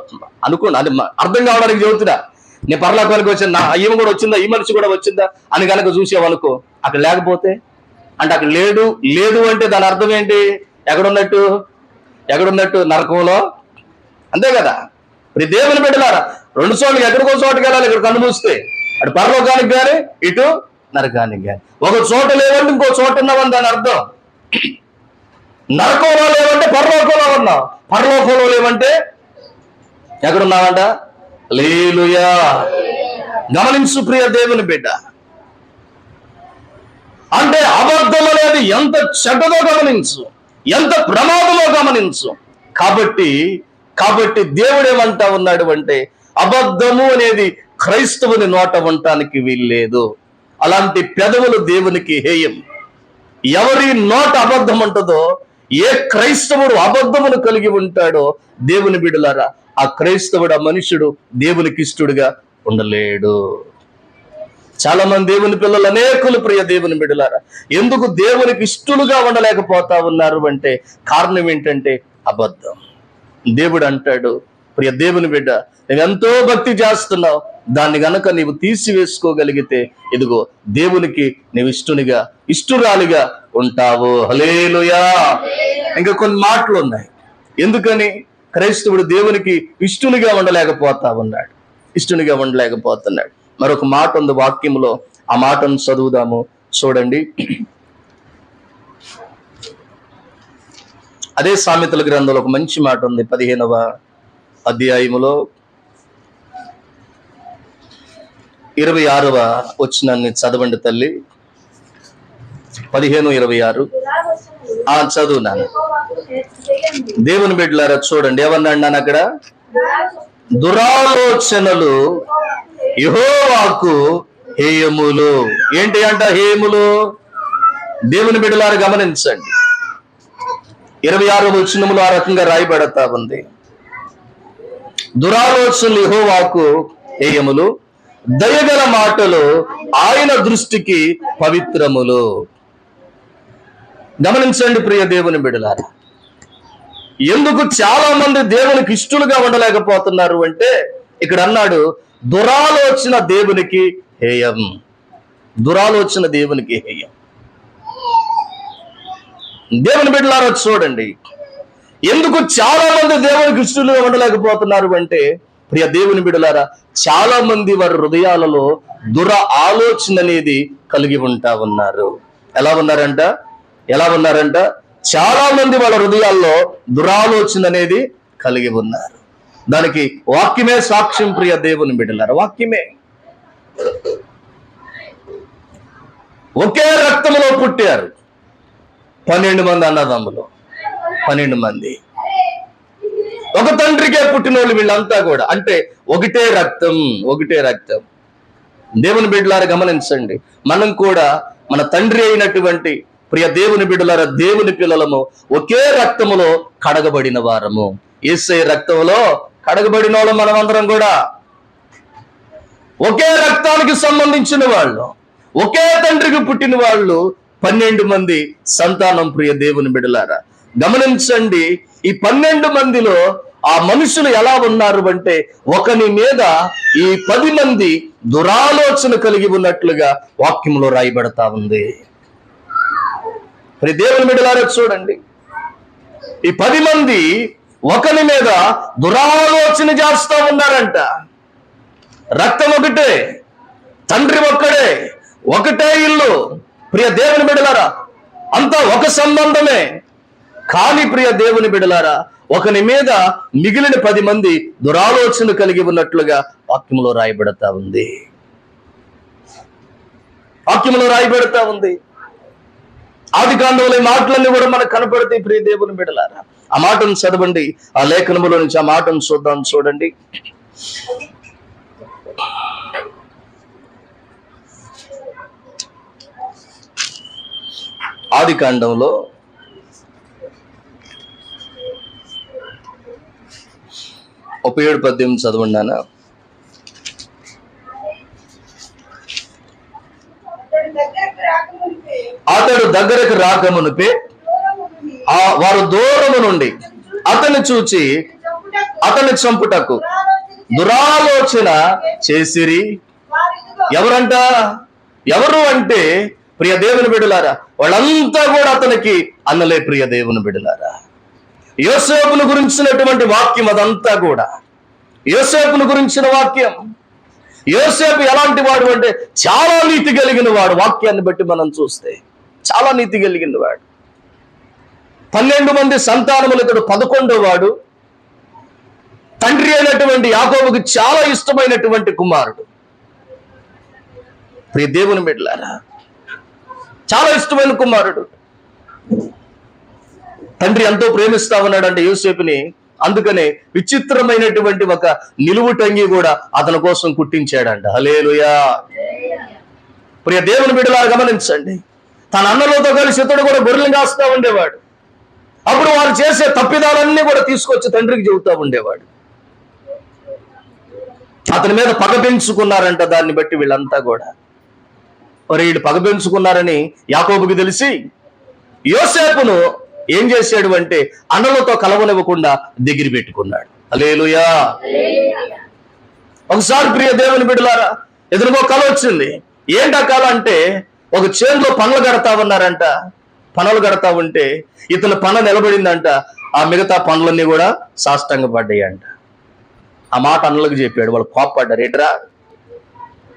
[SPEAKER 1] అనుకోండి. అది అర్థం కావడానికి చెబుతున్నా. నేను పరలోకానికి వచ్చిందా, ఈమె కూడా వచ్చిందా, ఈ మనిషి కూడా వచ్చిందా అని కనుక చూసేవాళ్ళకు అక్కడ లేకపోతే, అంటే అక్కడ లేదు అంటే దాని అర్థం ఏంటి? ఎక్కడున్నట్టు నరకంలో, అంతే కదా. ఇప్పుడు దేవుని బిడ్డలారా రెండు చోట్లకి ఎక్కడికో చోటుకి వెళ్ళాలి. ఇక్కడ కన్ను మూస్తే అటు పరలోకానికి కానీ ఇటు నరకానికి కానీ. ఒక చోట లేవంటే ఇంకో చోట ఉన్నామని దాని అర్థం. నరకంలో లేవంటే పరలోకంలో ఉన్నాం, పరలోకంలో లేవంటే ఎక్కడున్నావంట? హల్లెలూయా. గమనించు ప్రియ దేవుని బిడ్డ, అంటే అబద్ధం అనేది ఎంత చెడ్డదో గమనించు, ఎంత ప్రమాదమో గమనించు. కాబట్టి దేవుడు ఏమంటా ఉన్నాడు అంటే అబద్ధము అనేది క్రైస్తవుని నోట ఉండటానికి వీల్లేదు. అలాంటి పెదవులు దేవునికి హేయం. ఎవరి నోట అబద్ధం ఉంటుందో, ఏ క్రైస్తవుడు అబద్ధమును కలిగి ఉంటాడో దేవుని బిడ్డలారా ఆ క్రైస్తవుడు, ఆ మనుషుడు దేవునికి ఇష్టడుగా ఉండలేడు. చాలా మంది దేవుని పిల్లలు అనేకులు ప్రియ దేవుని బిడ్డలారా ఎందుకు దేవునికి ఇష్టలుగా ఉండలేకపోతా ఉన్నారు అంటే కారణం ఏంటంటే అబద్ధం. దేవుడు అంటాడు, ప్రియ దేవుని బిడ్డ నువ్వెంతో భక్తి చేస్తున్నావు, దాన్ని గనక నీవు తీసివేసుకోగలిగితే ఇదిగో దేవునికి నీవు ఇష్టురాలిగా ఉంటావు. హల్లెలూయా. ఇంకా కొన్ని మాటలు ఉన్నాయి. ఎందుకని క్రైస్తవుడు దేవునికి ఇష్టునిగా ఉండలేకపోతున్నాడు. మరొక మాట ఉంది వాక్యంలో, ఆ మాటను చదువుదాము చూడండి. అదే సామెతల గ్రంథంలో ఒక మంచి మాట ఉంది 15వ అధ్యాయములో 26వ వచనాన్ని చదవండి తల్లి. 15:26. చదువు నాన్న. దేవుని బిడ్డలారా చూడండి, ఏమన్నాడు అక్కడ? దురాలోచనలు యెహోవాకు హేయములు. ఏంటి అంట హేయములు? దేవుని బిడ్డలారా గమనించండి, 26వ వచనములో ఆ రకంగా రాయబడతా ఉంది. దురాలోచనలు యెహోవాకు హేయములు, దయగల మాటలు ఆయన దృష్టికి పవిత్రములు. గమనించండి ప్రియ దేవుని బిడ్డలారా, ఎందుకు చాలా మంది దేవునికి ఇష్టలుగా ఉండలేకపోతున్నారు అంటే ఇక్కడ అన్నాడు దురాలోచన దేవునికి హేయం. దురాలోచన దేవునికి హేయం. దేవుని బిడ్డలారా చూడండి, ఎందుకు చాలా మంది దేవునికి ఇష్టలుగా ఉండలేకపోతున్నారు అంటే ప్రియ దేవుని బిడ్డలారా, చాలా మంది వారి హృదయాలలో దుర ఆలోచన అనేది కలిగి ఉంటా ఉన్నారు. ఎలా ఉన్నారంట? చాలా మంది వాళ్ళ హృదయాల్లో దురాలోచన అనేది కలిగి ఉన్నారు. దానికి వాక్యమే సాక్ష్యం ప్రియ దేవుని బిడ్డలారా, వాక్యమే. ఒకే రక్తములో పుట్టారు 12 మంది అన్నదమ్ములు, 12 మంది. ఒక తండ్రికే పుట్టిన వాళ్ళు వీళ్ళంతా కూడా, అంటే ఒకటే రక్తం. దేవుని బిడ్డలారా గమనించండి, మనం కూడా మన తండ్రి అయినటువంటి ప్రియ దేవుని బిడ్డలారా, దేవుని పిల్లలము ఒకే రక్తములో కడగబడిన వారము. యేసయ్య రక్తంలో కడగబడిన వాళ్ళం మనమందరం కూడా. ఒకే రక్తానికి సంబంధించిన వాళ్ళు, ఒకే తండ్రికి పుట్టిన వాళ్ళు 12 మంది సంతానం ప్రియ దేవుని బిడ్డలారా. గమనించండి, ఈ 12 మందిలో ఆ మనుషులు ఎలా ఉన్నారు అంటే ఒకని మీద ఈ 10 మంది దురాలోచన కలిగి ఉన్నట్లుగా వాక్యంలో రాయబడతా ఉంది. దేవుని బిడ్డలారా చూడండి, ఈ 10 మంది ఒకని మీద దురాలోచన చేస్తా ఉన్నారంట. రక్తం ఒకటే, తండ్రి ఒక్కడే, ఒకటే ఇల్లు. ప్రియ దేవుని బిడ్డలారా, అంతా ఒక సంబంధమే. కానీ ప్రియ దేవుని బిడ్డలారా, ఒకని మీద మిగిలిన 10 మంది దురాలోచన కలిగి ఉన్నట్లుగా వాక్యంలో రాయబడతా ఉంది. ఆది కాండంలో మాటలన్నీ కూడా మనకు కనపడతాయి ప్రియ దేవుని బిడ్డలారా. ఆ మాటను చదవండి, ఆ లేఖనములో నుంచి ఆ మాటను చూడండి. ఆది కాండంలో 37:18 చదవండి నాన్న. అతడు దగ్గరకు రాకమునిపే వారు దూరము నుండి అతన్ని చూచి అతన్ని చంపుటకు దురాలోచన చేసిరి. ఎవరు అంటే ప్రియ దేవుని బిడ్డలారా, వాళ్ళంతా కూడా అతనికి అన్నలే ప్రియ దేవుని బిడ్డలారా. యోసేపును గురించినటువంటి వాక్యం అదంతా కూడా యోసేపును గురించిన వాక్యం. యోసేపు ఎలాంటి వాడు అంటే చాలా నీతి కలిగిన వాడు. వాక్యాన్ని బట్టి మనం చూస్తే చాలా నీతి కలిగిన వాడు. 12 మంది సంతానములు, ఇతడు 11వ వాడు. తండ్రి అయినటువంటి యాకోబుకి చాలా ఇష్టమైనటువంటి కుమారుడు. ప్రియ దేవుని బిడ్డలారా, చాలా ఇష్టమైన కుమారుడు. తండ్రి ఎంతో ప్రేమిస్తా ఉన్నాడంటే యోసేపుని. అందుకనే విచిత్రమైనటువంటి ఒక నిలువుటంగి కూడా అతని కోసం కుట్టించాడంట. హల్లెలూయా. ప్రియ దేవుని బిడ్డలారా గమనించండి, తన అన్నలతో కలిసి ఇతడు కూడా గొర్రెలను కాస్తా ఉండేవాడు. అప్పుడు వారు చేసే తప్పిదాలన్నీ కూడా తీసుకొచ్చి తండ్రికి చెబుతా ఉండేవాడు. అతని మీద పగ పెంచుకున్నారంట. దాన్ని బట్టి వీళ్ళంతా కూడా వీళ్ళు పగ పెంచుకున్నారని యాకోబుకి తెలిసి యోసేపును ఏం చేశాడు అంటే అన్నలతో కలవనివ్వకుండా దగ్గర పెట్టుకున్నాడు. హల్లెలూయా. ఒకసారి ప్రియ దేవుని బిడ్డలారా, ఎదురుగో కల వచ్చింది. ఏంటా కల అంటే ఒక చేనులో పనులు కడతా ఉన్నారంట. పనులు కడతా ఉంటే ఇతను పన నిలబడిందంట. ఆ మిగతా పనులన్నీ కూడా సాష్టాంగ పడ్డాయంట. ఆ మాట అన్నలకు చెప్పాడు. వాళ్ళు కోప్పడ్డారు. ఏంట్రా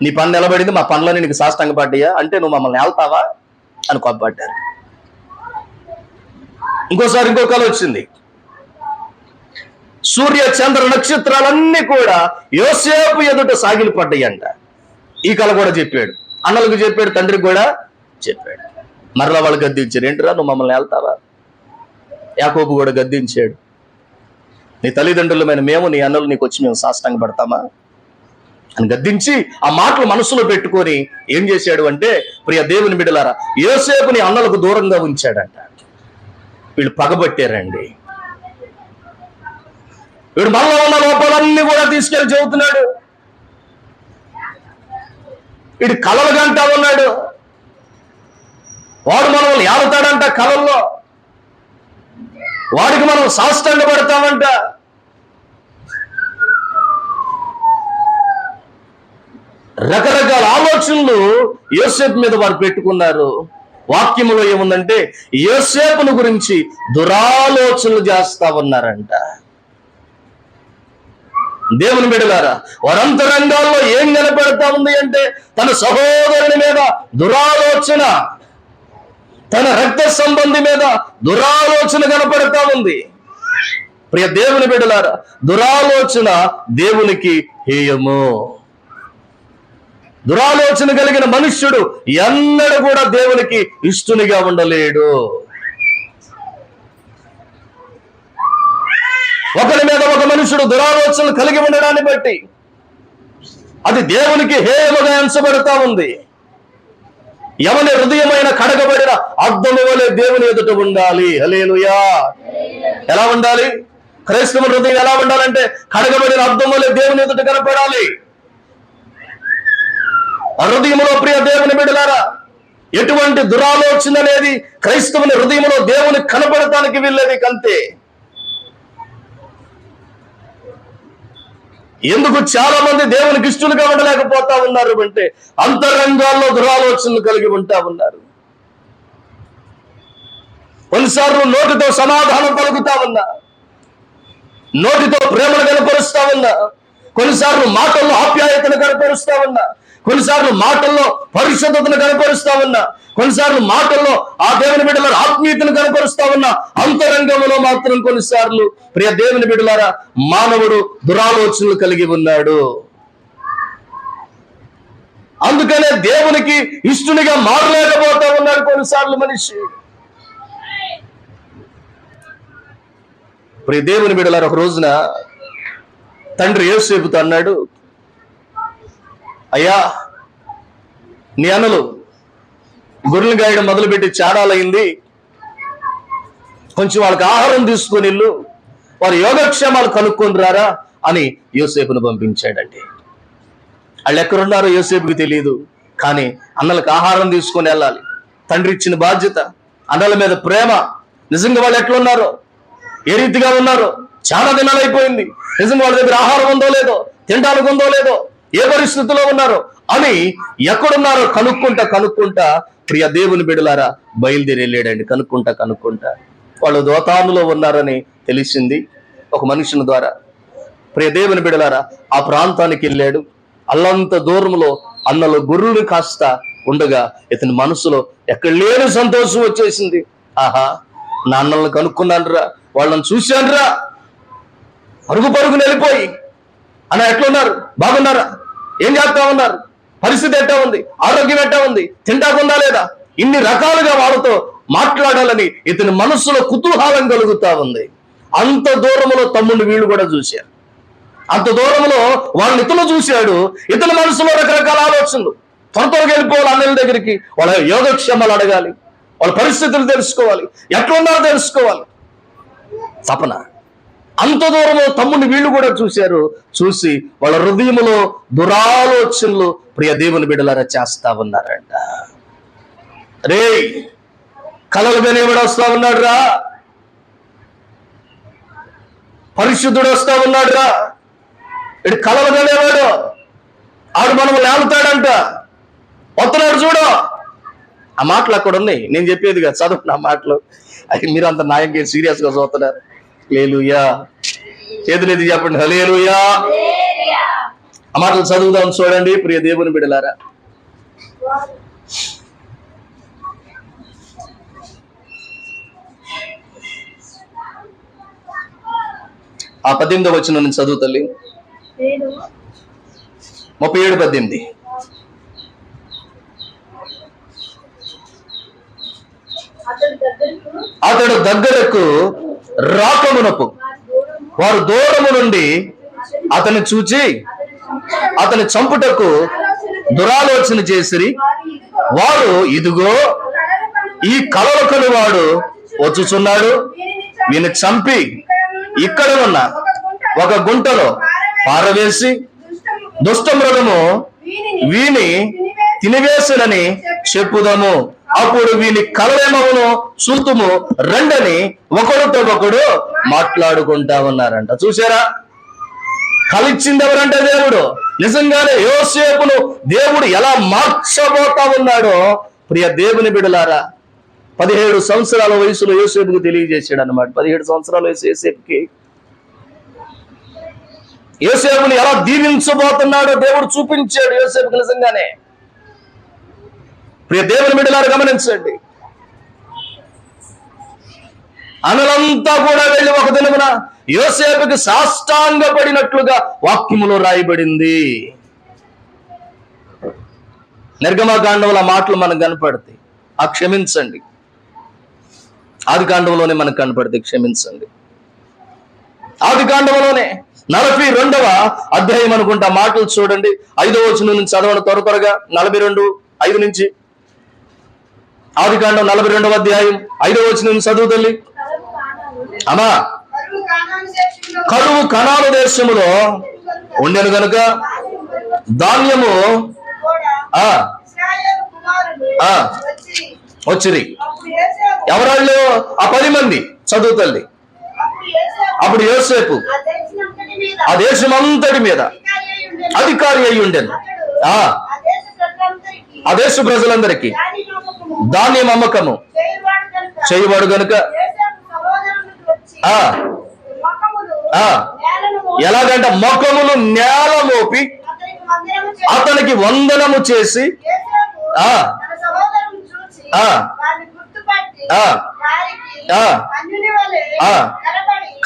[SPEAKER 1] నీ పని నిలబడింది, మా పనులన్నీ నీకు సాష్టాంగ పడ్డాయా అంటే నువ్వు మమ్మల్ని వెళ్తావా అని కోప్పడ్డారు. ఇంకోసారి ఇంకో కల వచ్చింది. సూర్య చంద్ర నక్షత్రాలన్నీ కూడా యోసేపు ఎదుట సాగిలి పడ్డాయంట. ఈ కళ కూడా చెప్పాడు, అన్నలకు చెప్పాడు, తండ్రికి కూడా చెప్పాడు. మరలా వాళ్ళు గద్దించారు, ఏంట్రా నువ్వు మమ్మల్ని వెళ్తావా? యాకోబు కూడా గద్దించాడు, నీ తల్లిదండ్రులమైన మేము నీ అన్నలు నీకు వచ్చి మేము సాష్టాంగ పడతామా అని గద్దించి ఆ మాటలు మనసులో పెట్టుకొని ఏం చేశాడు అంటే, ప్రియ దేవుని బిడ్డలారా, యోసేపుని అన్నలకు దూరంగా ఉంచాడంట. వీళ్ళు పగబట్టారండి. వీడు మనలో ఉన్న లోపాలన్నీ కూడా తీసుకెళ్లి చెబుతున్నాడు. వీడు కలలు గంటా ఉన్నాడు. వాడు మనల్ని ఏలుతాడంట కలల్లో, వాడికి మనం సాష్టాంగ పడతామంట. రకరకాల ఆలోచనలు యోసేపు మీద వారు పెట్టుకున్నారు. వాక్యములో ఏముందంటే, యోసేపును గురించి దురాలోచనలు చేస్తా ఉన్నారంట. దేవుని బిడ్డలారా, వారంతరంగాల్లో ఏం కనపడతా ఉంది అంటే, తన సహోదరుని మీద దురాలోచన, తన రక్త సంబంధి మీద దురాలోచన కనపడతా ఉంది. ప్రియ దేవుని బిడ్డలారా, దురాలోచన దేవునికి హేయము. దురాలోచన కలిగిన మనుష్యుడు ఎన్నడూ కూడా దేవునికి ఇష్టునిగా ఉండలేడు. ఒకరి మీద ఒక మనుషుడు దురాలోచనలు కలిగి ఉండడాన్ని బట్టి అది దేవునికి హేయముగా ఎంచబడతా ఉంది. ఎవని హృదయమైన కడగబడిన అద్దము వలె దేవుని ఎదుట ఉండాలి. హల్లెలూయా. ఎలా ఉండాలి? క్రైస్తవ హృదయం ఎలా ఉండాలంటే, కడగబడిన అద్దము వలె దేవుని ఎదుట కనపడాలి. హృదయములో ప్రియ దేవుని బిడ్డలారా, ఎటువంటి దురాలోచన అనేది క్రైస్తవుని హృదయంలో దేవుని కనపడటానికి వీల్లేదు కంతే. ఎందుకు చాలా మంది దేవునికి ఇష్టలుగా ఉండలేకపోతా ఉన్నారు అంటే, అంతరంగాల్లో దురాలోచనలు కలిగి ఉంటా ఉన్నారు. కొన్నిసార్లు నోటితో సమాధానం పలుకుతా ఉన్నా, నోటితో ప్రేమను కనపరుస్తా ఉన్నా, కొన్నిసార్లు మాటల్లో ఆప్యాయతను కనపరుస్తా ఉన్నా, కొన్నిసార్లు మాటల్లో పరిశుద్ధతను కనపరుస్తా ఉన్నా, కొన్నిసార్లు మాటల్లో ఆ దేవుని బిడ్డల ఆత్మీయతను కనపరుస్తా ఉన్నా, అంతరంగంలో మాత్రం కొన్నిసార్లు ప్రియ దేవుని బిడ్డలారా మానవుడు దురాలోచనలు కలిగి ఉన్నాడు. అందుకనే దేవునికి ఇష్టునిగా మారలేకపోతా ఉన్నాడు కొన్నిసార్లు మనిషి. ప్రియ దేవుని బిడ్డలారా, ఒక రోజున తండ్రి యోసేపుతో అన్నాడు, అయ్యా నీ అన్నలు గొర్రెలు గాయడం మొదలుపెట్టి చాడాలైంది, కొంచెం వాళ్ళకి ఆహారం తీసుకొని ఇల్లు, వారి యోగక్షేమాలు కనుక్కొని రారా అని యోసేపును పంపించాడండి. వాళ్ళు ఎక్కడున్నారో యోసేపుకి తెలియదు, కానీ అన్నలకు ఆహారం తీసుకొని వెళ్ళాలి. తండ్రి ఇచ్చిన బాధ్యత, అన్నల మీద ప్రేమ, నిజంగా వాళ్ళు ఎట్లున్నారో, ఏ రీతిగా ఉన్నారో, చాలా దినాలు అయిపోయింది, నిజంగా వాళ్ళ దగ్గర ఆహారం ఉందో లేదో, తినడానికి ఉందో లేదో, ఏ పరిస్థితిలో ఉన్నారో అని ఎక్కడున్నారో కనుక్కుంటా ప్రియ దేవుని బిడ్డలారా బయలుదేరి వెళ్ళాడండి. కనుక్కుంటా వాళ్ళు దోతానులో ఉన్నారని తెలిసింది ఒక మనుషుని ద్వారా. ప్రియ దేవుని బిడ్డలారా ఆ ప్రాంతానికి వెళ్ళాడు. అల్లంత దూరంలో అన్నలు గొర్రెలు కాస్త ఉండగా ఇతని మనసులో ఎక్కడ లేని సంతోషం వచ్చేసింది. ఆహా, నా అన్నలను కనుక్కున్నాను రా, వాళ్ళని చూశాను రా, పరుగుని వెళ్ళిపోయి అన్న ఎట్లున్నారు, బాగున్నారా, ఏం చేస్తా ఉన్నారు, పరిస్థితి ఎట్టా ఉంది, ఆరోగ్యం ఎట్టా ఉంది, తింటాకుందా లేదా, ఇన్ని రకాలుగా వాళ్ళతో మాట్లాడాలని ఇతని మనస్సులో కుతూహలం కలుగుతా ఉంది. అంత దూరంలో తమ్ముడిని వీళ్ళు కూడా చూశారు. అంత దూరంలో వాళ్ళని ఇతను చూశాడు. ఇతని మనసులో రకరకాల ఆలోచనలు, త్వరగా వెళ్ళిపోవాలి అన్నల దగ్గరికి, వాళ్ళ యోగక్షేమాలు అడగాలి, వాళ్ళ పరిస్థితులు తెలుసుకోవాలి, ఎట్లున్నారో తెలుసుకోవాలి తపన. అంత దూరంలో తమ్ముడిని వీళ్ళు కూడా చూశారు. చూసి వాళ్ళ హృదయంలో దురాలోచనలు ప్రియ దేవుని బిడ్డలారా చేస్తా ఉన్నారంట. రే కలలుగానే ఎవడు వస్తా ఉన్నాడు రా, పరిశుద్ధుడు వస్తా ఉన్నాడు రా, ఇటు కలలుగానేవాడు ఆడు మనం లేలుతాడంట, వస్తున్నాడు చూడు. ఆ మాటలు అక్కడ ఉన్నాయి, నేను చెప్పేది కదా, చదువు నా మాటలు. అది మీరు అంత నాయకులు సీరియస్ గా చూస్తున్నారు. హల్లెలూయా, చేతులెత్తి చెప్పండి హల్లెలూయా. ఆ మాటలు చదువుదాం చూడండి ప్రియ దేవుని బిడ్డలారా. ఆ 18వ వచనం నుంచి చదువు తల్లి. 37:18. అతడు దగ్గరకు రాకమునకు వారు దూరము నుండి అతన్ని చూచి అతని చంపుటకు దురాలోచన చేసిరి. వారు ఇదిగో ఈ కలలు కనువాడు వచ్చుచున్నాడు, వీని చంపి ఇక్కడ ఉన్న ఒక గుంటలో పారవేసి దుష్ట మృగము వీని తినివేసునని చెప్పుదాము, అప్పుడు వీని కలలేమవును చూతుము రండని ఒకరితో ఒకడు మాట్లాడుకుంటా ఉన్నారంట. చూసారా, కలిచ్చింది ఎవరంటే దేవుడు. నిజంగానే యోసేపును దేవుడు ఎలా మార్చబోతా ఉన్నాడో ప్రియ దేవుని బిడ్డలారా, 17 సంవత్సరాల వయసులో యోసేపుకు తెలియజేశాడు అన్నమాట. 17 సంవత్సరాల వయసు యోసేపుని ఎలా దీవించబోతున్నాడో దేవుడు చూపించాడు యోసేపుకు. నిజంగానే ప్రియ దేవుని బిడ్డలారా గమనించండి, అనులంతా కూడా వెళ్ళి ఒక దినమున యోసేపుకి సాష్టాంగపడినట్లుగా వాక్యములో రాయబడింది. నిర్గమకాండంలో ఆ మాటలు మనకు కనపడతాయి. క్షమించండి, ఆదికాండంలోనే మనకు కనపడతాయి. క్షమించండి, ఆదికాండంలోనే 42వ అధ్యాయం అనుకుంటా మాటలు చూడండి. 5వ వచనం నుంచి చదవండి త్వరగా. 42:5 నుంచి ఆదికాండం 42వ అధ్యాయం 5వ వచనం నుంచి చదువు తల్లి. అమ్మా, కరువు కనాను దేశములో ఉండెను గనుక ధాన్యము వచ్చిరి. ఎవరాళ్ళు? ఆ 10 మంది. చదువు తల్లి. అప్పుడు యోసేపు ఆ దేశమంతటి మీద అధికారి అయి ఉండెను. ఆ దేశ ప్రజలందరికీ ధాన్యం అమ్మకము చేయవాడు గనుక ఎలాగంట మొక్కములు నేల మోపి అతనికి వందనము చేసి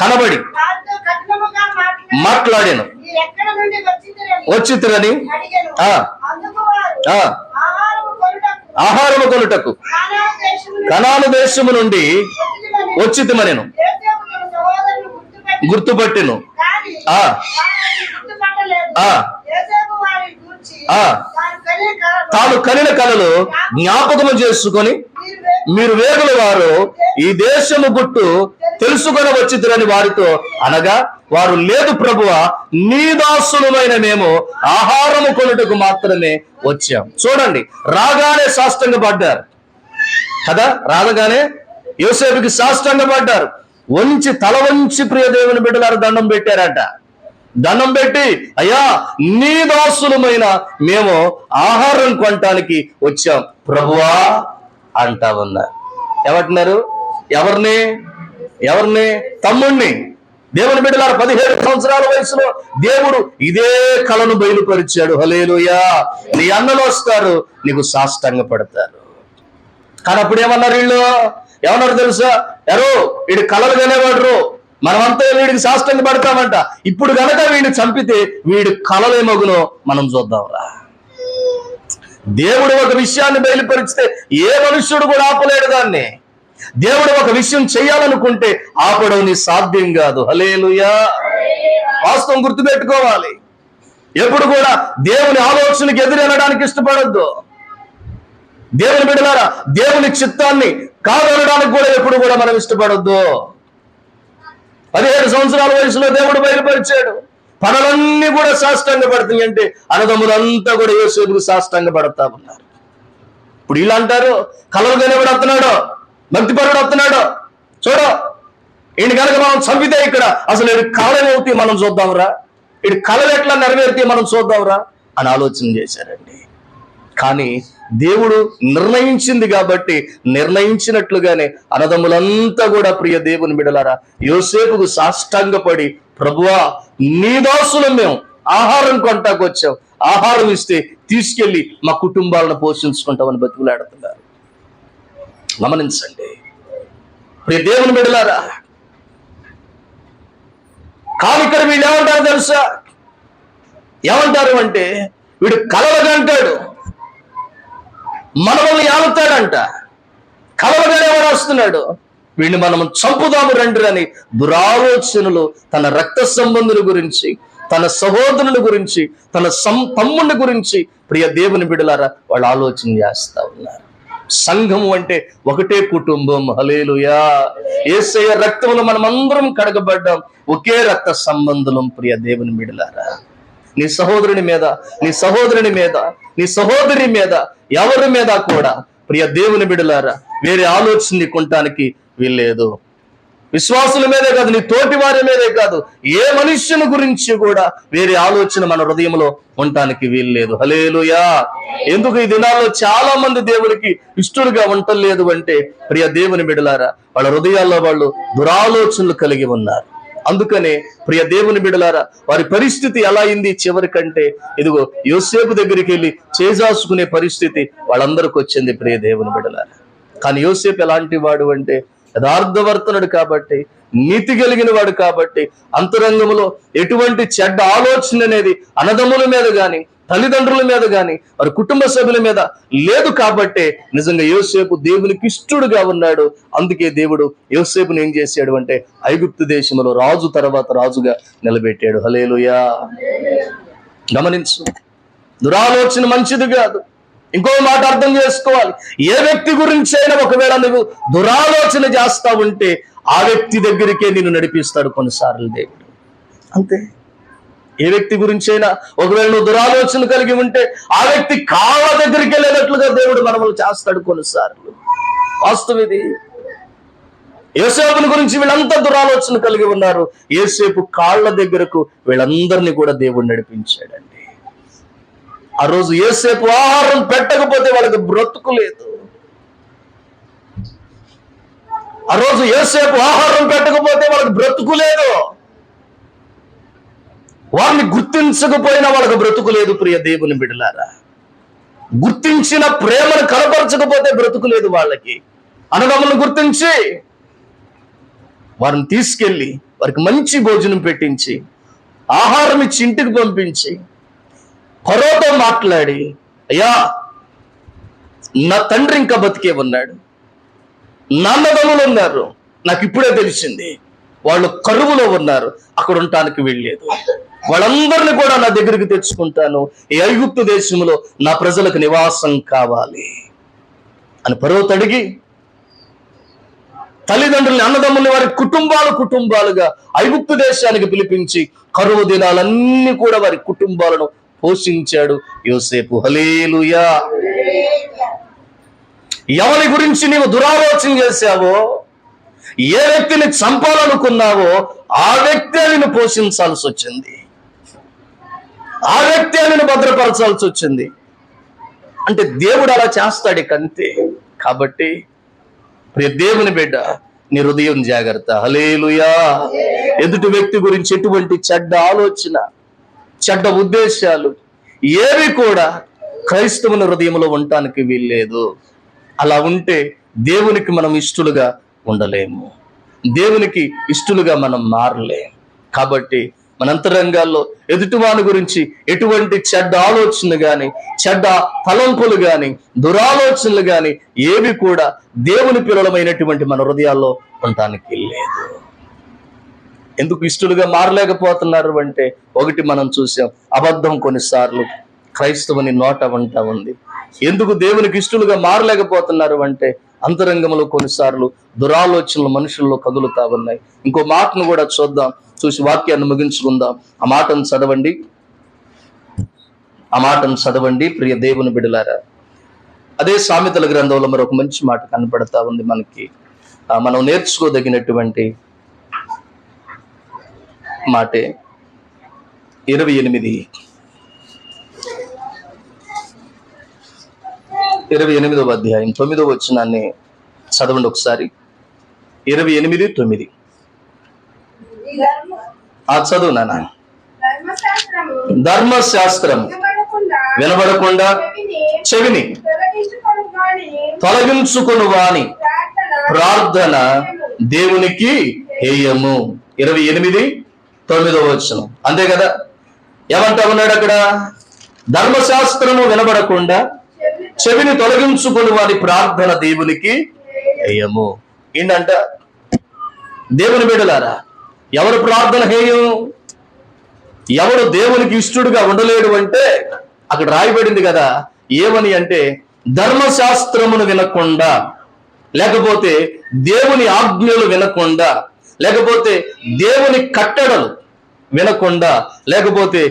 [SPEAKER 1] కనబడి మాట్లాడాను, వచ్చితురని ఆహారము కొనుటకు కనాను దేశము నుండి వచ్చితమనెను. గుర్తుపట్టెను. తాను కనిన కలలు జ్ఞాపకము చేసుకొని మీరు వేగుల వారు ఈ దేశము గుట్టు తెలుసుకొని వచ్చితురని వారితో అనగా, వారు లేదు ప్రభువా, నీ దాసులమైన మేము ఆహారము కొనుటకు మాత్రమే వచ్చాం. చూడండి, రాగానే సాష్టాంగపడ్డారు కదా. రాగానే యోసేపుకి సాష్టాంగపడ్డారు. తల వంచి ప్రియ దేవుని బిడ్డలారు దండం పెట్టారట. దండం పెట్టి, అయ్యా నీ దాసులమైన మేము ఆహారం కొనటానికి వచ్చాం ప్రభువా అంటా ఉన్నారు. ఏమంటున్నారు? ఎవరిని? తమ్ముణ్ణి. దేవుని బిడ్డలారు 17 సంవత్సరాల వయసులో దేవుడు ఇదే కళను బయలుపరిచాడు. హల్లెలూయా. నీ అన్నలు వస్తారు, నీకు సాష్టాంగ పడతారు. కానీ అప్పుడు ఏమన్నారు తెలుసా? వీడి కళలు కనేవాడు, మనమంతా వీడికి సాష్టాంగ పడతామంట. ఇప్పుడు గనక వీడిని చంపితే వీడి కళలేమగునో మనం చూద్దాంరా. దేవుడు ఒక విషయాన్ని బయలుపరిస్తే ఏ మనుష్యుడు కూడా ఆపలేడు దాన్ని. దేవుడు ఒక విషయం చేయాలనుకుంటే ఆపడం నీ సాధ్యం కాదు. హల్లెలూయా. వాస్తవం గుర్తుపెట్టుకోవాలి. ఎప్పుడు కూడా దేవుని ఆలోచనకి ఎదురనడానికి ఇష్టపడద్దు. దేవుని బిడ్డలారా, దేవుని చిత్తాన్ని కాదనడానికి కూడా ఎప్పుడు కూడా మనం ఇష్టపడొద్దు. 17 సంవత్సరాల వయసులో దేవుడు బయలుపరిచాడు. పనులన్నీ కూడా సాష్టాంగ పడుతుంది అంటే అన్నదమ్ములంతా కూడా యోసేపుకు సాష్టాంగ పడతా ఉన్నారు. ఇప్పుడు ఇలా అంటారు, కలలు కనేవాడు వస్తున్నాడు, భక్తిపరుడు వస్తున్నాడు, చూడు ఈయన కనుక మనం చంపితే ఇక్కడ అసలు వీడి కళలేమవుతాయి మనం చూద్దాంరా, వీడి కళలు ఎట్లా నెరవేరుతాయి మనం చూద్దాంరా అని ఆలోచన చేశారండి. కానీ దేవుడు నిర్ణయించింది కాబట్టి నిర్ణయించినట్లుగానే అన్నదమ్ములంతా కూడా ప్రియ దేవుని బిడ్డలారా యోసేపుకు సాష్టాంగపడి, ప్రభువా నీ దాసులం మేము ఆహారం కొంటాకు వచ్చాం, ఆహారం ఇస్తే తీసుకెళ్లి మా కుటుంబాలను పోషించుకుంటామని బతుకులాడుతున్నారు. గమనించండి ప్రియ దేవుని బిడ్డలారా. కానీ ఇక్కడ వీళ్ళు ఏమంటారు తెలుసా? ఏమంటారు అంటే, వీడు కలవగంటాడు, మనల్ని ఏమంటాడంట, కలవగానే ఎవరు వస్తున్నాడు, వీడిని మనం చంపుదాము రండి అని దురాలోచనలు తన రక్త సంబంధుల గురించి, తన సహోదరుల గురించి, తన తమ్ముని గురించి ప్రియ దేవుని బిడ్డలారా వాళ్ళు ఆలోచన చేస్తా ఉన్నారు. సంఘము అంటే ఒకటే కుటుంబం. హల్లెలూయా. యేసయ్య రక్తములో మనం అందరం కడగబడ్డాం, ఒకే రక్త సంబంధులం. ప్రియ దేవుని బిడ్డలారా, నీ సహోదరుని మీద, నీ సహోదరుని మీద, నీ సహోదరి మీద, ఎవరి మీద కూడా ప్రియ దేవుని బిడ్డలారా వేరే ఆలోచన నీకు ఉండటానికి వీల్లేదు. విశ్వాసుల మీదే కాదు, నీ తోటి వారి మీదే కాదు, ఏ మనుష్యుని గురించి కూడా వేరే ఆలోచన మన హృదయంలో ఉండటానికి వీల్లేదు. హల్లెలూయా. ఎందుకు ఈ దినాల్లో చాలా మంది దేవునికి ఇష్టలుగా ఉండలేదు అంటే ప్రియ దేవుని బిడ్డలారా వాళ్ళ హృదయాల్లో వాళ్ళు దురాలోచనలు కలిగి ఉన్నారు. అందుకనే ప్రియ దేవుని బిడ్డలారా వారి పరిస్థితి ఎలా అయింది చివరికంటే, ఇదిగో యోసేపు దగ్గరికి వెళ్ళి చేజాసుకునే పరిస్థితి వాళ్ళందరికీ వచ్చింది ప్రియ దేవుని బిడ్డలారా. కానీ యోసేపు ఎలాంటి వాడు అంటే యథార్థవర్తనుడు కాబట్టి, నీతి కలిగిన వాడు కాబట్టి, అంతరంగంలో ఎటువంటి చెడ్డ ఆలోచన అనేది అన్నదమ్ముల మీద గాని, తల్లిదండ్రుల మీద గాని, వారి కుటుంబ సభ్యుల మీద లేదు కాబట్టి నిజంగా యోసేపు దేవునికి ఇష్టడుగా ఉన్నాడు. అందుకే దేవుడు యోసేపుని ఏం చేశాడు అంటే ఐగుప్తు దేశంలో రాజు తర్వాత రాజుగా నిలబెట్టాడు. హల్లెలూయా. గమనించు, దురాలోచన మంచిది కాదు. ఇంకో మాట అర్థం చేసుకోవాలి, ఏ వ్యక్తి గురించి అయినా ఒకవేళ నువ్వు దురాలోచన చేస్తా ఉంటే ఆ వ్యక్తి దగ్గరికే నిన్ను నడిపిస్తాడు కొన్నిసార్లు దేవుడు. అంతే. ఏ వ్యక్తి గురించి అయినా ఒకవేళ నువ్వు దురాలోచన కలిగి ఉంటే ఆ వ్యక్తి కాళ్ళ దగ్గరికి వెళ్ళేటట్లుగా దేవుడు మనల్ని చేస్తాడు కొన్నిసార్లు. వాస్తవం ఇది. యోసేపుని గురించి వీళ్ళంతా దురాలోచన కలిగి ఉన్నారు. యోసేపు కాళ్ళ దగ్గరకు వీళ్ళందరినీ కూడా దేవుడు నడిపించాడండి. ఆ రోజు యోసేపు ఆహారం పెట్టకపోతే వాళ్ళకి బ్రతుకు లేదు. ఆ రోజు యోసేపు ఆహారం పెట్టకపోతే వాళ్ళకి బ్రతుకు లేదు. వారిని గుర్తించకపోయినా వాళ్ళకి బ్రతుకు లేదు. ప్రియ దేవుని బిడ్డలారా, గుర్తించిన ప్రేమను కనపరచకపోతే బ్రతుకు లేదు వాళ్ళకి. అన్నదమ్ములను గుర్తించి వారిని తీసుకెళ్ళి వారికి మంచి భోజనం పెట్టించి ఆహారం ఇచ్చి ఇంటికి పంపించి ఫరోతో మాట్లాడి, అయ్యా నా తండ్రి ఇంకా బతికే ఉన్నాడు, నాన్నదమ్ములు ఉన్నారు, నాకు ఇప్పుడే తెలిసింది, వాళ్ళు కరువులో ఉన్నారు, అక్కడ ఉండటానికి వెళ్ళలేదు, వాళ్ళందరినీ కూడా నా దగ్గరికి తెచ్చుకుంటాను, ఈ ఐగుప్తు దేశంలో నా ప్రజలకు నివాసం కావాలి అని ఫరోతో అడిగి తల్లిదండ్రుల్ని, అన్నదమ్ముల్ని, వారి కుటుంబాలుగా ఐగుప్తు దేశానికి పిలిపించి కరువు దినాలన్నీ కూడా వారి కుటుంబాలను పోషించాడు యోసేపు. హల్లెలూయా. ఎవరి గురించి నీవు దురాలోచన చేశావో, ఏ వ్యక్తిని చంపాలనుకున్నావో ఆ వ్యక్తే నిన్ను పోషించాల్సి వచ్చింది, ఆ వ్యక్తే నిన్ను భద్రపరచాల్సి వచ్చింది. అంటే దేవుడు అలా చేస్తాడు కంతే. కాబట్టి ప్రియ దేవుని బిడ్డ, నీ హృదయం జాగ్రత్త. హల్లెలూయా. ఎదుటి వ్యక్తి గురించి ఎటువంటి చెడ్డ ఆలోచన, చెడ్డ ఉద్దేశాలు ఏవి కూడా క్రైస్తవుని హృదయంలో ఉండటానికి వీల్లేదు. అలా ఉంటే దేవునికి మనం ఇష్టలుగా ఉండలేము, దేవునికి ఇష్టలుగా మనం మారలేము. కాబట్టి మన అంతరంగాల్లో ఎదుటివాని గురించి ఎటువంటి చెడ్డ ఆలోచనలు గాని, చెడ్డ తలంపులు గాని, దురాలోచనలు గాని ఏవి కూడా దేవుని పిల్లలమైనటువంటి మన హృదయాల్లో ఉండటానికి లేదు. ఎందుకు ఇష్టలుగా మారలేకపోతున్నారు అంటే, ఒకటి మనం చూసాం, అబద్ధం కొన్నిసార్లు క్రైస్తవుని నోట ఉంటా ఉంది. ఎందుకు దేవునికి ఇష్టలుగా మారలేకపోతున్నారు అంటే, అంతరంగంలో కొన్నిసార్లు దురాలోచనలు మనుషుల్లో కదులుతా ఉన్నాయి. ఇంకో మాటను కూడా చూద్దాం, చూసి వాక్యాన్ని ముగించుకుందాం. ఆ మాటను చదవండి ప్రియ దేవుని బిడ్డలారా. అదే సామెతల గ్రంథంలో మరొక మంచి మాట కనపడతా ఉంది మనకి. మనం నేర్చుకోదగినటువంటి మాటే 28వ అధ్యాయం 9వ వచనాన్ని చదవండి ఒకసారి. 28:9. చదువు నాన్న. ధర్మశాస్త్రం వినబడకుండా చెవిని తొలగించుకుని వాని ప్రార్థన దేవునికి హేయము. 28:9 వచనం. అంతే కదా. ఏమంటా ఉన్నాడు అక్కడ? ధర్మశాస్త్రము వినబడకుండా చెవిని తొలగించుకుని వారి ప్రార్థన దేవునికి హేయము. ఏంటంట? దేవుని బిడ్డలారా, ఎవరు ప్రార్థన హేయం? ఎవడు దేవునికి ఇష్టడుగా ఉండలేడు అంటే అక్కడ రాయబడింది కదా, ఏమని అంటే ధర్మశాస్త్రమును వినకుండా, లేకపోతే దేవుని ఆజ్ఞలు వినకుండా, లేకపోతే దేవుని కట్టడలు వినకుండా, లేకపోతే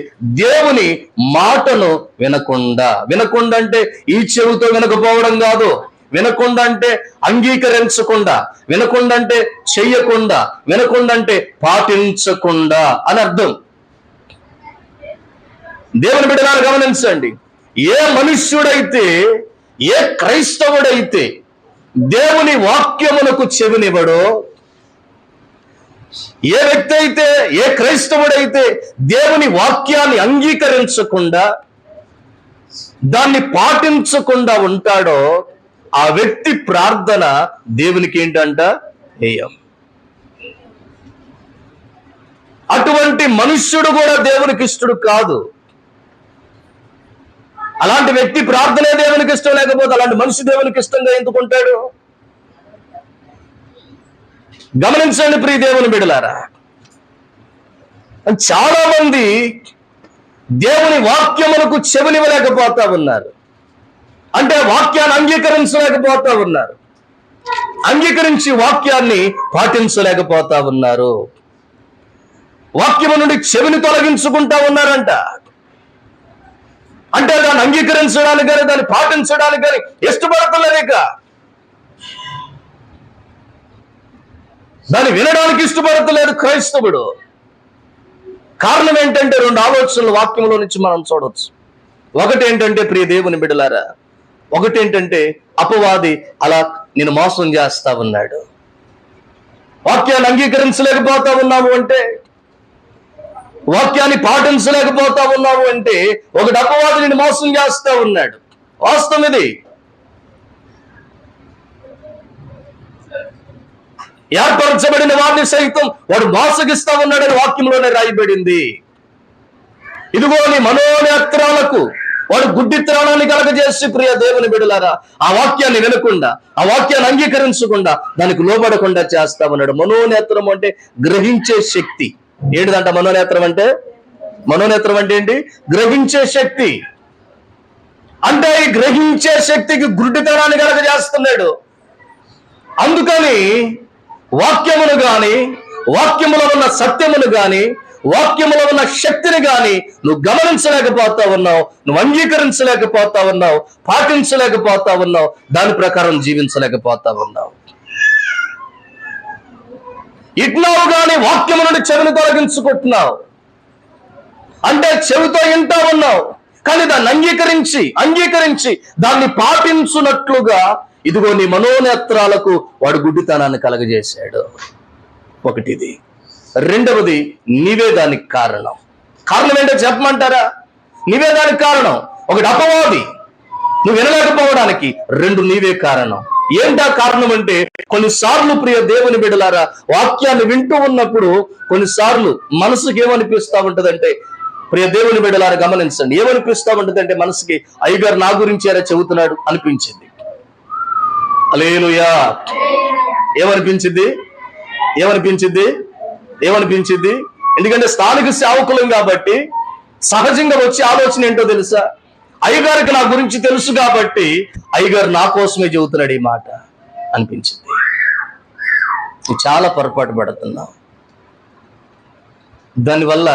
[SPEAKER 1] దేవుని మాటను వినకుండా. వినకుండా అంటే ఈ చెవితో వినకపోవడం కాదు, వినకుండా అంటే అంగీకరించకుండా, వినకుండా అంటే చెయ్యకుండా, వినకుండా అంటే పాటించకుండా అని అర్థం. దేవుని బిడ్డలారా గమనించండి, ఏ మనుష్యుడైతే, ఏ క్రైస్తవుడైతే దేవుని వాక్యమునకు చెవినివ్వడో, ఏ వ్యక్తి అయితే, ఏ క్రైస్తవుడైతే దేవుని వాక్యాన్ని అంగీకరించకుండా, దాన్ని పాటించకుండా ఉంటాడో, ఆ వ్యక్తి ప్రార్థన దేవునికి ఏంటంట? హేయం. అటువంటి మనుష్యుడు కూడా దేవునికి ఇష్టడు కాదు. అలాంటి వ్యక్తి ప్రార్థనే దేవునికి ఇష్టం లేకపోతే అలాంటి మనిషి దేవునికి ఇష్టంగా ఎందుకుంటాడు? గమనించండి ప్రియ దేవుని బిడ్డలారా, చాలా మంది దేవుని వాక్యములకు చెవినివ్వలేకపోతా ఉన్నారు. అంటే వాక్యాన్ని అంగీకరించలేకపోతా ఉన్నారు, అంగీకరించి వాక్యాన్ని పాటించలేకపోతా ఉన్నారు. వాక్యము నుండి చెవిని తొలగించుకుంటా ఉన్నారంట. అంటే దాన్ని అంగీకరించడానికి కానీ, దాన్ని పాటించడానికి కానీ ఇష్టపడతలేక, దాన్ని వినడానికి ఇష్టపడతలేదు క్రైస్తవుడు. కారణం ఏంటంటే రెండు ఆలోచనలు వాక్యంలో నుంచి మనం చూడవచ్చు. ఒకటి ఏంటంటే ప్రియ దేవుని బిడ్డలారా, ఒకటి ఏంటంటే అపవాది అలా నేను మోసం చేస్తా ఉన్నాడు. వాక్యాన్ని అంగీకరించలేకపోతా ఉన్నాము అంటే, వాక్యాన్ని పాటించలేకపోతా ఉన్నాము అంటే, ఒకటి అపవాది నేను మోసం చేస్తా ఉన్నాడు. వాస్తవం ఇది. ఏర్పరచబడిన వారిని సైతం వాడు మోసగిస్తా ఉన్నాడని వాక్యంలోనే రాయబడింది. ఇదిగో నీ మనోనేత్రాలకు వాడు గుడ్డిత్రాణాన్ని కలగజేసి ప్రియ దేవుని బిడ్డలారా ఆ వాక్యాన్ని వినకుండా, ఆ వాక్యాన్ని అంగీకరించకుండా, దానికి లోబడకుండా చేస్తా ఉన్నాడు. మనోనేత్రం అంటే గ్రహించే శక్తి. ఏంటిదంట మనోనేత్రం అంటే? మనోనేత్రం అంటే ఏంటి? గ్రహించే శక్తి. అంటే ఈ గ్రహించే శక్తికి గుడ్డితనాన్ని కలగజేస్తున్నాడు. అందుకని వాక్యమును గాని, వాక్యములో ఉన్న సత్యమును గాని, వాక్యములో ఉన్న శక్తిని గాని నువ్వు గమనించలేకపోతా ఉన్నావు, నువ్వు అంగీకరించలేకపోతా ఉన్నావు, పాటించలేకపోతా ఉన్నావు, దాని ప్రకారం జీవించలేకపోతా ఉన్నావు. ఇట్లావు గాని వాక్యము నుండి చెవిని తొలగించుకుంటున్నావు. అంటే చెవితో వింటా ఉన్నావు, కానీ దాన్ని అంగీకరించి దాన్ని పాటించున్నట్లుగా ఇదిగో నీ మనోనేత్రాలకు వాడు గుడ్డితనాన్ని కలగజేశాడు. ఒకటిది. రెండవది, నీవే దానికి కారణం. కారణం ఏంటో చెప్పమంటారా? నీవే దానికి కారణం. ఒకటి అపవాది, నువ్వు వినలేకపోవడానికి. రెండు, నీవే కారణం. ఏంటా కారణం అంటే, కొన్నిసార్లు ప్రియ దేవుని బిడ్డలారా వాక్యాన్ని వింటూ ఉన్నప్పుడు కొన్నిసార్లు మనసుకి ఏమనిపిస్తా ఉంటదంటే, ప్రియ దేవుని బిడ్డలారా గమనించండి, ఏమనిపిస్తా ఉంటదంటే మనసుకి, అయ్యగారు నా గురించి ఎలా చెబుతున్నాడు అనిపించింది. హల్లెలూయా. ఏమనిపించింది? ఎందుకంటే స్థానిక సేవకులం కాబట్టి సహజంగా వచ్చే ఆలోచన ఏంటో తెలుసా? అయ్యగారికి నా గురించి తెలుసు కాబట్టి అయ్యగారు నా కోసమే చెబుతున్నాడు ఈ మాట అనిపించింది. చాలా పొరపాటు పడుతున్నావు. దానివల్ల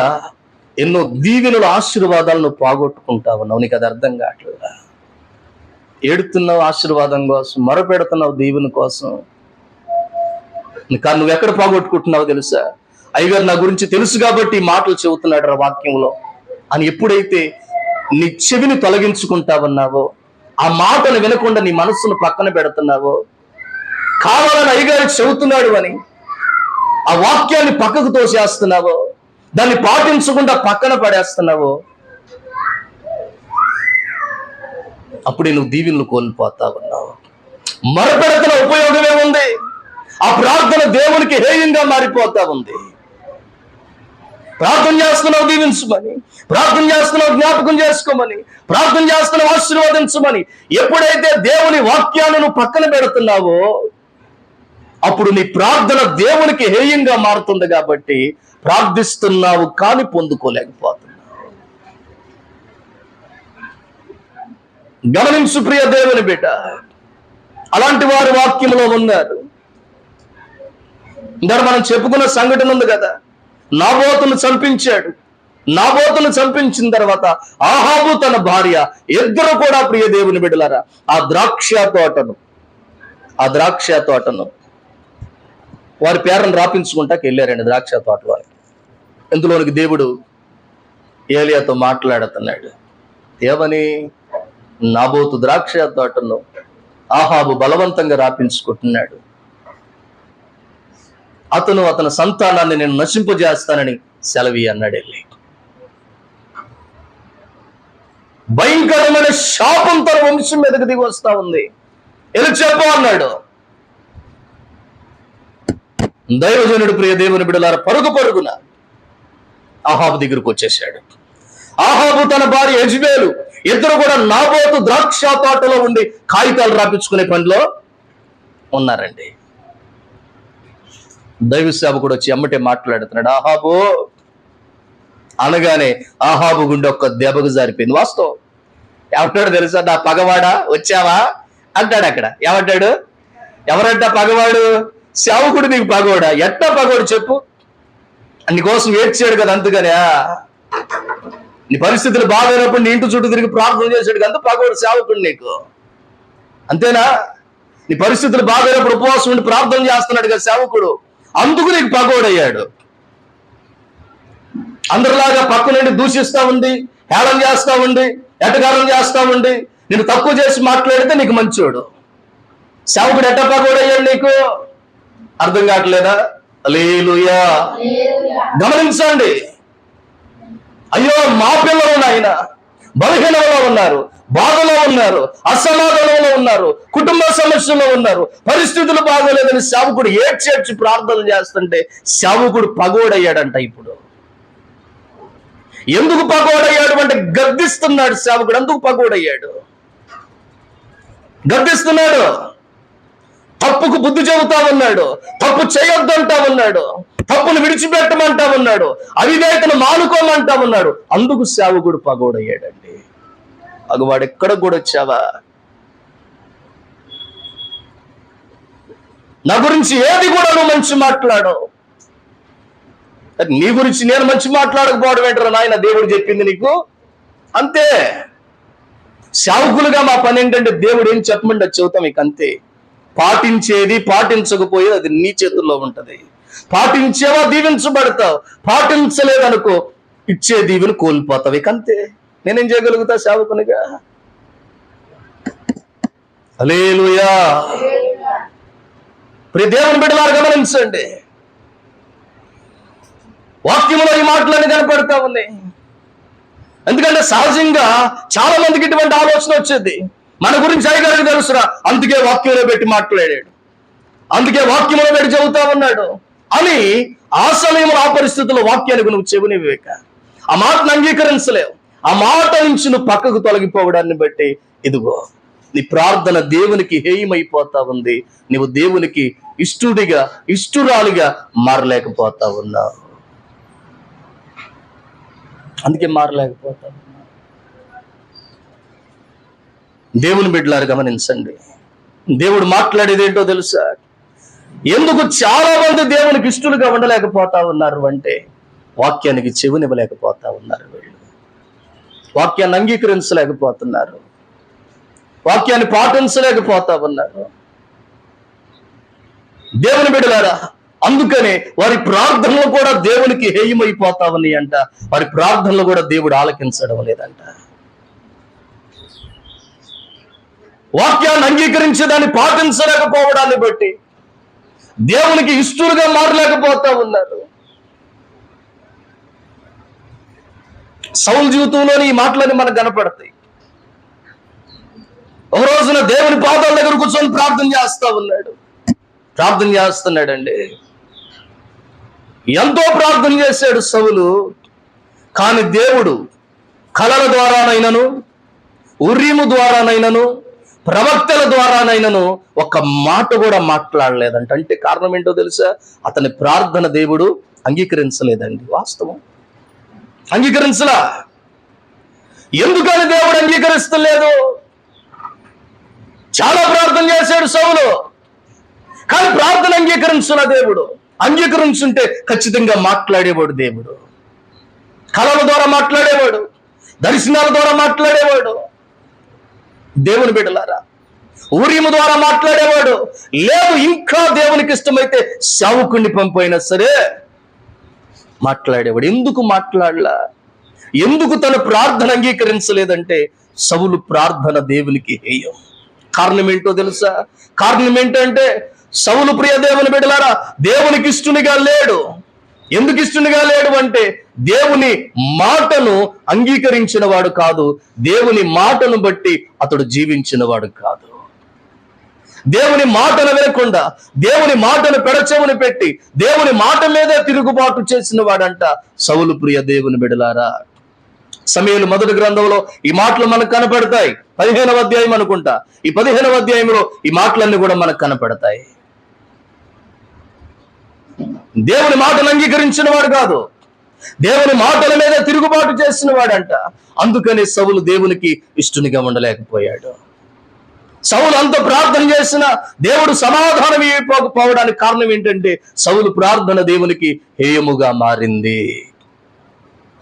[SPEAKER 1] ఎన్నో దీవెనలు, ఆశీర్వాదాలను పోగొట్టుకుంటా ఉన్నావు. నీకు అది అర్థం కావట్లేదా? ఏడుతున్నావు ఆశీర్వాదం కోసం, మొరపెడుతున్నావు దీవెన కోసం. కానీ నువ్వు ఎక్కడ పోగొట్టుకుంటున్నావు తెలుసా? అయ్యగారు నా గురించి తెలుసు కాబట్టి ఈ మాటలు చెబుతున్నాడు రా వాక్యంలో అని ఎప్పుడైతే నీ చెవిని తొలగించుకుంటా ఉన్నావో, ఆ మాటను వినకుండా నీ మనస్సును పక్కన పెడుతున్నావో, కావాలని అయ్యగారు చెబుతున్నాడు అని ఆ వాక్యాన్ని పక్కకు తోసేస్తున్నావో, దాన్ని పాటించకుండా పక్కన పడేస్తున్నావో, అప్పుడే నువ్వు దీవెనలు కోల్పోతా ఉన్నావు. మొరపెడుతున్న ఉపయోగమే ఉంది. ఆ ప్రార్థన దేవునికి హేయంగా మారిపోతా ఉంది. ప్రార్థన చేస్తున్నావు దీవించమని, ప్రార్థన చేస్తున్నావు జ్ఞాపకం చేసుకోమని, ప్రార్థన చేస్తున్నావు ఆశీర్వదించమని. ఎప్పుడైతే దేవుని వాక్యాలను పక్కన పెడుతున్నావో అప్పుడు నీ ప్రార్థన దేవునికి హేయంగా మారుతుంది. కాబట్టి ప్రార్థిస్తున్నావు కానీ పొందుకోలేకపోతున్నావు. గమనించు ప్రియ దేవుని బిడ్డ, అలాంటి వారు వాక్యంలో ఉన్నారు. ఇంకా మనం చెప్పుకున్న సంఘటన ఉంది కదా, నాబోతును చంపించాడు. నాబోతును చంపించిన తర్వాత ఆహాబు తన భార్య ఇద్దరు కూడా ప్రియ దేవుని బిడ్డలారా ఆ ద్రాక్ష తోటను వారి పేరును రాపించుకుంటాకి వెళ్ళారండి. ద్రాక్ష తోట వారికి ఇందులోనికి దేవుడు ఏలియాతో మాట్లాడుతున్నాడు. ఏమని? నాబోతు ద్రాక్ష తోటను ఆహాబు బలవంతంగా రాపించుకుంటున్నాడు. అతని సంతానాన్ని నేను నశింపజేస్తానని సెలవి అన్నాడు. వెళ్ళి భయంకరమైన శాపం తన వంశం మీదకి దిగి వస్తా ఉంది. ఎలా చెప్పు అన్నాడు. దైవజనుడు ప్రియ దేవుని బిడ్డలారా పరుగున ఆహాబు దగ్గరకు వచ్చేసాడు. ఆహాబు తన భార్య యెజెబెలు ఇద్దరు కూడా నాబోతు ద్రాక్ష తోటలో ఉండి కాగితాలు రాపించుకునే పనిలో ఉన్నారండి. దైవ సేవకుడు వచ్చి అమ్మటే మాట్లాడుతున్నాడు. ఆహాబు అనగానే ఆహాబు గుండె ఒక్క దెబ్బకు జారిపోయింది. వాస్తవం. ఏమంటాడు తెలుసా? నా పగవాడా వచ్చావా అంటాడు. అక్కడ ఏమంటాడు? ఎవరంట పగవాడు? సేవకుడు నీకు పగవాడా? ఎట్టా పగవాడు చెప్పు? నీకోసం ఏడ్చాడు కదా, అందుకనే నీ పరిస్థితులు బాగైనప్పుడు నీ ఇంటి చుట్టూ తిరిగి ప్రార్థన చేశాడు కదా, పగవాడు సేవకుడు నీకు. అంతేనా? నీ పరిస్థితులు బాగైనప్పుడు ఉపవాసం ఉండి ప్రార్థన చేస్తున్నాడు కదా సేవకుడు, అందుకు నీకు పగవాడయ్యాడు. అందరిలాగా పక్క నుండి దూషిస్తా ఉంది, హేళన చేస్తా ఉంది, ఎటకారం చేస్తా ఉంది, నేను తక్కువ చేసి మాట్లాడితే నీకు మంచోడు. సేవకుడు ఎట్ట పగవాడయ్యాడు నీకు? అర్థం కావట్లేదా? హల్లెలూయా. గమనించండి. అయ్యో మా పిల్లలు నాయన బలహీనంలో ఉన్నారు, బాధలో ఉన్నారు, అసమాధానంలో ఉన్నారు, కుటుంబ సమస్యలో ఉన్నారు, పరిస్థితులు బాగోలేదని సేవకుడు ఏడ్చేడ్చి ప్రార్థన చేస్తుంటే సేవకుడు పగోడయ్యాడంట. ఇప్పుడు ఎందుకు పగోడయ్యాడు అంటే గద్దిస్తున్నాడు సేవకుడు. ఎందుకు పగోడయ్యాడు? గద్దిస్తున్నాడు. తప్పుకు బుద్ధి చెబుతా ఉన్నాడు, తప్పు చేయొద్దంటా ఉన్నాడు, తప్పును విడిచిపెట్టమంటా ఉన్నాడు, అవిధేయతను మానుకోమంటా ఉన్నాడు. అందుకు సేవకుడు పగోడయ్యాడండి. అగవాడు ఎక్కడ కూడా వచ్చావా? నా గురించి ఏది కూడా నువ్వు మంచి మాట్లాడు. నీ గురించి నేను మంచి మాట్లాడకపోవడం ఏంటరా నాయన? దేవుడు చెప్పింది నీకు అంతే. సేవకులుగా మా పని ఏంటంటే దేవుడు ఏం చెప్పమంటే చెబుతాం, ఇక అంతే. పాటించేది పాటించకపోయేది అది నీ చేతుల్లో ఉంటది. పాటించేవా దీవించబడతావు, పాటించలేదనుకో ఇచ్చే దీవెను కోల్పోతావు. ఇక అంతే. నేనేం చేయగలుగుతా సేవకునిగా? హల్లెలూయా. ప్రియ దేవుని బిడ్డలారా గమనించండి. వాక్యంలో ఈ మాటలన్నీ కనపడతా ఉన్నాయి. ఎందుకంటే సహజంగా చాలా మందికి ఇటువంటి ఆలోచన వచ్చేది. మన గురించి అయ్యగారికి తెలుసురా, అందుకే వాక్యంలో పెట్టి మాట్లాడాడు, అందుకే వాక్యంలో పెట్టి చెబుతా ఉన్నాడు అని ఆ సమయంలో ఆ పరిస్థితుల్లో వాక్యానికి నువ్వు చెవిని వివేక ఆ మాటను అంగీకరించలేవు. ఆ మాట నుంచి నువ్వు పక్కకు తొలగిపోవడాన్ని బట్టి ఇదిగో నీ ప్రార్థన దేవునికి హేయమైపోతా ఉంది. నువ్వు దేవునికి ఇష్టుడిగా ఇష్టురాలిగా మారలేకపోతా ఉన్నావు. అందుకే మారలేకపోతా. దేవుని బిడ్డలారు గమనించండి. దేవుడు మాట్లాడేది ఏంటో తెలుసా? ఎందుకు చాలా మంది దేవునికి ఇష్టలుగా ఉండలేకపోతా ఉన్నారు అంటే వాక్యానికి చెవినివ్వలేకపోతా ఉన్నారు. వీళ్ళు వాక్యాన్ని అంగీకరించలేకపోతున్నారు, వాక్యాన్ని పాటించలేకపోతా ఉన్నారు. దేవుని బిడ్డలారా, అందుకనే వారి ప్రార్థనలు కూడా దేవునికి హేయమైపోతా ఉన్నాయి అంట. వారి ప్రార్థనలు కూడా దేవుడు ఆలకించడం లేదంట. వాక్యాన్ని అంగీకరించి దాన్ని పాటించలేకపోవడాన్ని బట్టి దేవునికి ఇష్టలుగా మారలేకపోతా ఉన్నారు. సౌలు జీవితంలోని ఈ మాటలన్నీ మనకు కనపడతాయి. ఒక రోజున దేవుని పాదాల దగ్గర కూర్చొని ప్రార్థన చేస్తున్నాడండి. ఎంతో ప్రార్థన చేశాడు సౌలు. కానీ దేవుడు కలల ద్వారానైనను, ఉర్రీము ద్వారానైనను, ప్రవక్తల ద్వారానైనను ఒక్క మాట కూడా మాట్లాడలేదంట. అంటే కారణం ఏంటో తెలుసా? అతని ప్రార్థన దేవుడు అంగీకరించలేదండి. వాస్తవం, అంగీకరించలా. ఎందుకని దేవుడు అంగీకరిస్తలేదు? చాలా ప్రార్థన చేశాడు సౌలు, కానీ ప్రార్థన అంగీకరించున్న దేవుడు. అంగీకరించుంటే ఖచ్చితంగా మాట్లాడేవాడు దేవుడు. కళల ద్వారా మాట్లాడేవాడు, దర్శనాల ద్వారా మాట్లాడేవాడు. దేవుని బిడ్డలారా, ఊరీము ద్వారా మాట్లాడేవాడు. లేదు, ఇంకా దేవునికి ఇష్టమైతే సేవకుణ్ణి పంపైనా సరే మాట్లాడేవాడు. ఎందుకు మాట్లాడలా? ఎందుకు తన ప్రార్థన అంగీకరించలేదంటే సౌలు ప్రార్థన దేవునికి హేయం. కారణం ఏంటో తెలుసా? కారణం ఏంటంటే సౌలు ప్రియ దేవుని బిడ్డలారా దేవునికి ఇష్టనిగా లేడు. ఎందుకు ఇష్టనిగా లేడు అంటే దేవుని మాటను అంగీకరించిన వాడు కాదు, దేవుని మాటను బట్టి అతడు జీవించిన వాడు కాదు. దేవుని మాటను వినకుండా దేవుని మాటను పెడచెవుని పెట్టి దేవుని మాట మీదే తిరుగుబాటు చేసిన వాడంట సౌలు ప్రియ దేవుని బిడ్డలారా. సమూయేలు మొదటి గ్రంథంలో ఈ మాటలు మనకు కనపడతాయి. 15వ అధ్యాయం అనుకుంటా. ఈ 15వ అధ్యాయంలో ఈ మాటలన్నీ కూడా మనకు కనపడతాయి. దేవుని మాటను అంగీకరించిన వాడు కాదు, దేవుని మాటల మీద తిరుగుబాటు చేసిన వాడంట. అందుకని సౌలు దేవునికి ఇష్టనిగా ఉండలేకపోయాడు. సౌలు అంత ప్రార్థన చేసిన దేవుడు సమాధానం ఇవ్వకపోవడానికి కారణం ఏంటంటే సౌలు ప్రార్థన దేవునికి హేయముగా మారింది.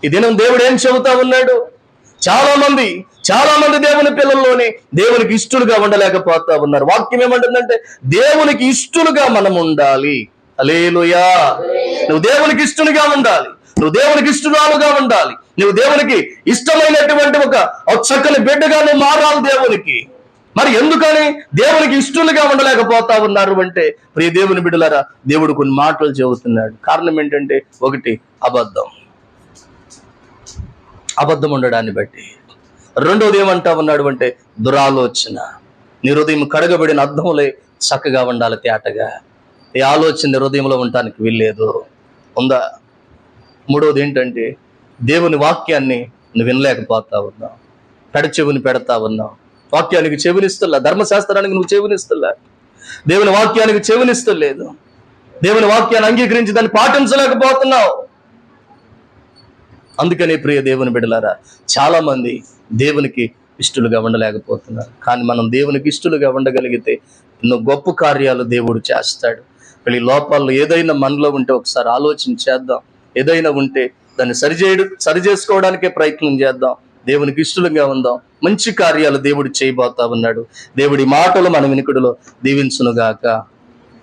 [SPEAKER 1] ఈ దినం దేవుడు ఏం చెబుతా ఉన్నాడు? చాలా మంది దేవుని పిల్లల్లోనే దేవునికి ఇష్టలుగా ఉండలేకపోతా ఉన్నారు. వాక్యం ఏమంటుందంటే దేవునికి ఇష్టలుగా మనం ఉండాలి. హల్లెలూయా. నువ్వు దేవునికి ఇష్టలుగా ఉండాలి, నువ్వు దేవునికి ఇష్టరాలుగా ఉండాలి, నువ్వు దేవునికి ఇష్టమైనటువంటి ఒక చక్కని బిడ్డగా నువ్వు మారాలి దేవునికి. మరి ఎందుకని దేవునికి ఇష్టలుగా ఉండలేకపోతా ఉన్నారు అంటే ప్రియ దేవుని బిడ్డలారా దేవుడు కొన్ని మాటలు చెబుతున్నాడు. కారణం ఏంటంటే ఒకటి అబద్ధం ఉండడాన్ని బట్టి. రెండోది ఏమంటా ఉన్నాడు అంటే దురాలోచన. నీ హృదయం కడగబడిన అర్థంలే చక్కగా ఉండాలి, తేటగా. ఈ ఆలోచన నీ హృదయంలో ఉండటానికి వీల్లేదు, ఉందా? మూడోది ఏంటంటే దేవుని వాక్యాన్ని నువ్వు వినలేకపోతా ఉన్నావు, పెడచెవుని పెడతా ఉన్నావు. వాక్యానికి చెవినిస్తలా, ధర్మశాస్త్రానికి నువ్వు చెవినిస్తలా, దేవుని వాక్యానికి చెవినిస్తలేదు, దేవుని వాక్యాన్ని అంగీకరించి దాన్ని పాటించలేకపోతున్నావు. అందుకనే ప్రియ దేవుని బిడ్డలారా చాలా మంది దేవునికి ఇష్టలుగా ఉండలేకపోతున్నారు. కానీ మనం దేవునికి ఇష్టలుగా ఉండగలిగితే ఎన్నో గొప్ప కార్యాలు దేవుడు చేస్తాడు. వీళ్ళ లోపాల్లో ఏదైనా మనలో ఉంటే ఒకసారి ఆలోచన చేద్దాం. ఏదైనా ఉంటే దాన్ని సరిచేసుకోవడానికే ప్రయత్నం చేద్దాం. దేవునికి ఇష్టలుగా ఉందాం. మంచి కార్యాలు దేవుడు చేయబోతా ఉన్నాడు. దేవుడి మాటలు మన వినికిడిలో దీవించునుగాక.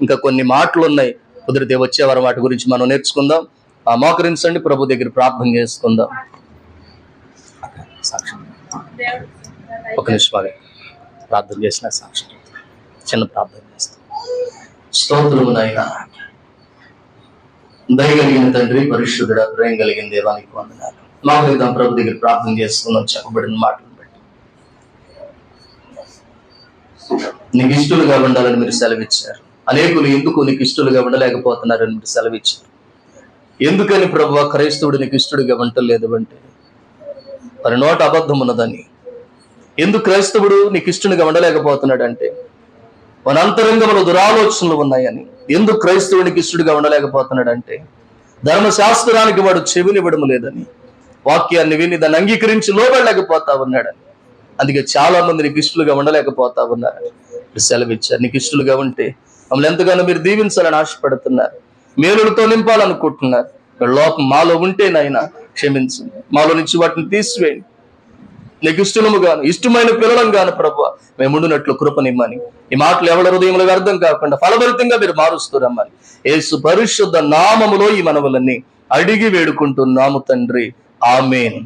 [SPEAKER 1] ఇంకా కొన్ని మాటలు ఉన్నాయి, కుదిరితే వచ్చేవారు వాటి గురించి మనం నేర్చుకుందాం. మోకరించండి, ప్రభు దగ్గర ప్రార్థన చేసుకుందాం. ఒక నిమిషం ప్రార్థన చేసిన సాక్షి చిన్న ప్రార్థన చేస్తాం. స్తోత్రము నాయనా, దయగలిగిన తండ్రి, పరిశుద్ధుడా, ప్రేమ కలిగిన దేవానికి వందనాలు. మోకరిద్దాం, ప్రభు దగ్గర ప్రార్థన చేసుకుందాం. చెప్పబడిన మాటలను బట్టి నీకు ఇష్టలుగా ఉండాలని మీరు సెలవిచ్చారు. అనేకులు ఎందుకు నీకు ఇష్టలుగా ఉండలేకపోతున్నారని మీరు సెలవిచ్చారు. ఎందుకని ప్రభువా క్రైస్తవుడు నీకు ఇష్టడుగా వంటలేదు అంటే మరి నోట అబద్ధం ఉన్నదని. ఎందుకు క్రైస్తవుడు నీకు ఇష్టడుగా ఉండలేకపోతున్నాడు అంటే మన అంతరంగంలో దురాలోచనలు ఉన్నాయని. ఎందుకు క్రైస్తవునికి ఇష్టడుగా ఉండలేకపోతున్నాడు అంటే ధర్మశాస్త్రానికి వాడు చెవినివ్వడం లేదని, వాక్యాన్ని విని దాన్ని అంగీకరించి లోబడలేకపోతా ఉన్నాడని. అందుకే చాలా మంది నీకు ఇష్టలుగా ఉండలేకపోతా ఉన్నారని సెలవిచ్చారు. నీకు ఇష్టలుగా ఉంటే మమ్మల్ని ఎంతగానో మీరు దీవించాలని ఆశపడుతున్నారు, మేలులతో నింపాలనుకుంటున్నారు. లోపం మాలో ఉంటే నాయనా క్షమించండి, మాలో నుంచి వాటిని తీసివేయండి. నీకు ఇష్టముగాను ఇష్టమైన పిల్లలం గాను ప్రభువా మేము ఉండునట్లు కృపనిమ్మని. ఈ మాటలు ఎవరి హృదయంలో అర్థం కాకుండా ఫలభరితంగా మీరు మారుస్తురమ్మని యేసు పరిశుద్ధ నామములో ఈ మనవులన్నీ అడిగి వేడుకుంటున్నాము తండ్రి. ఆమేన్.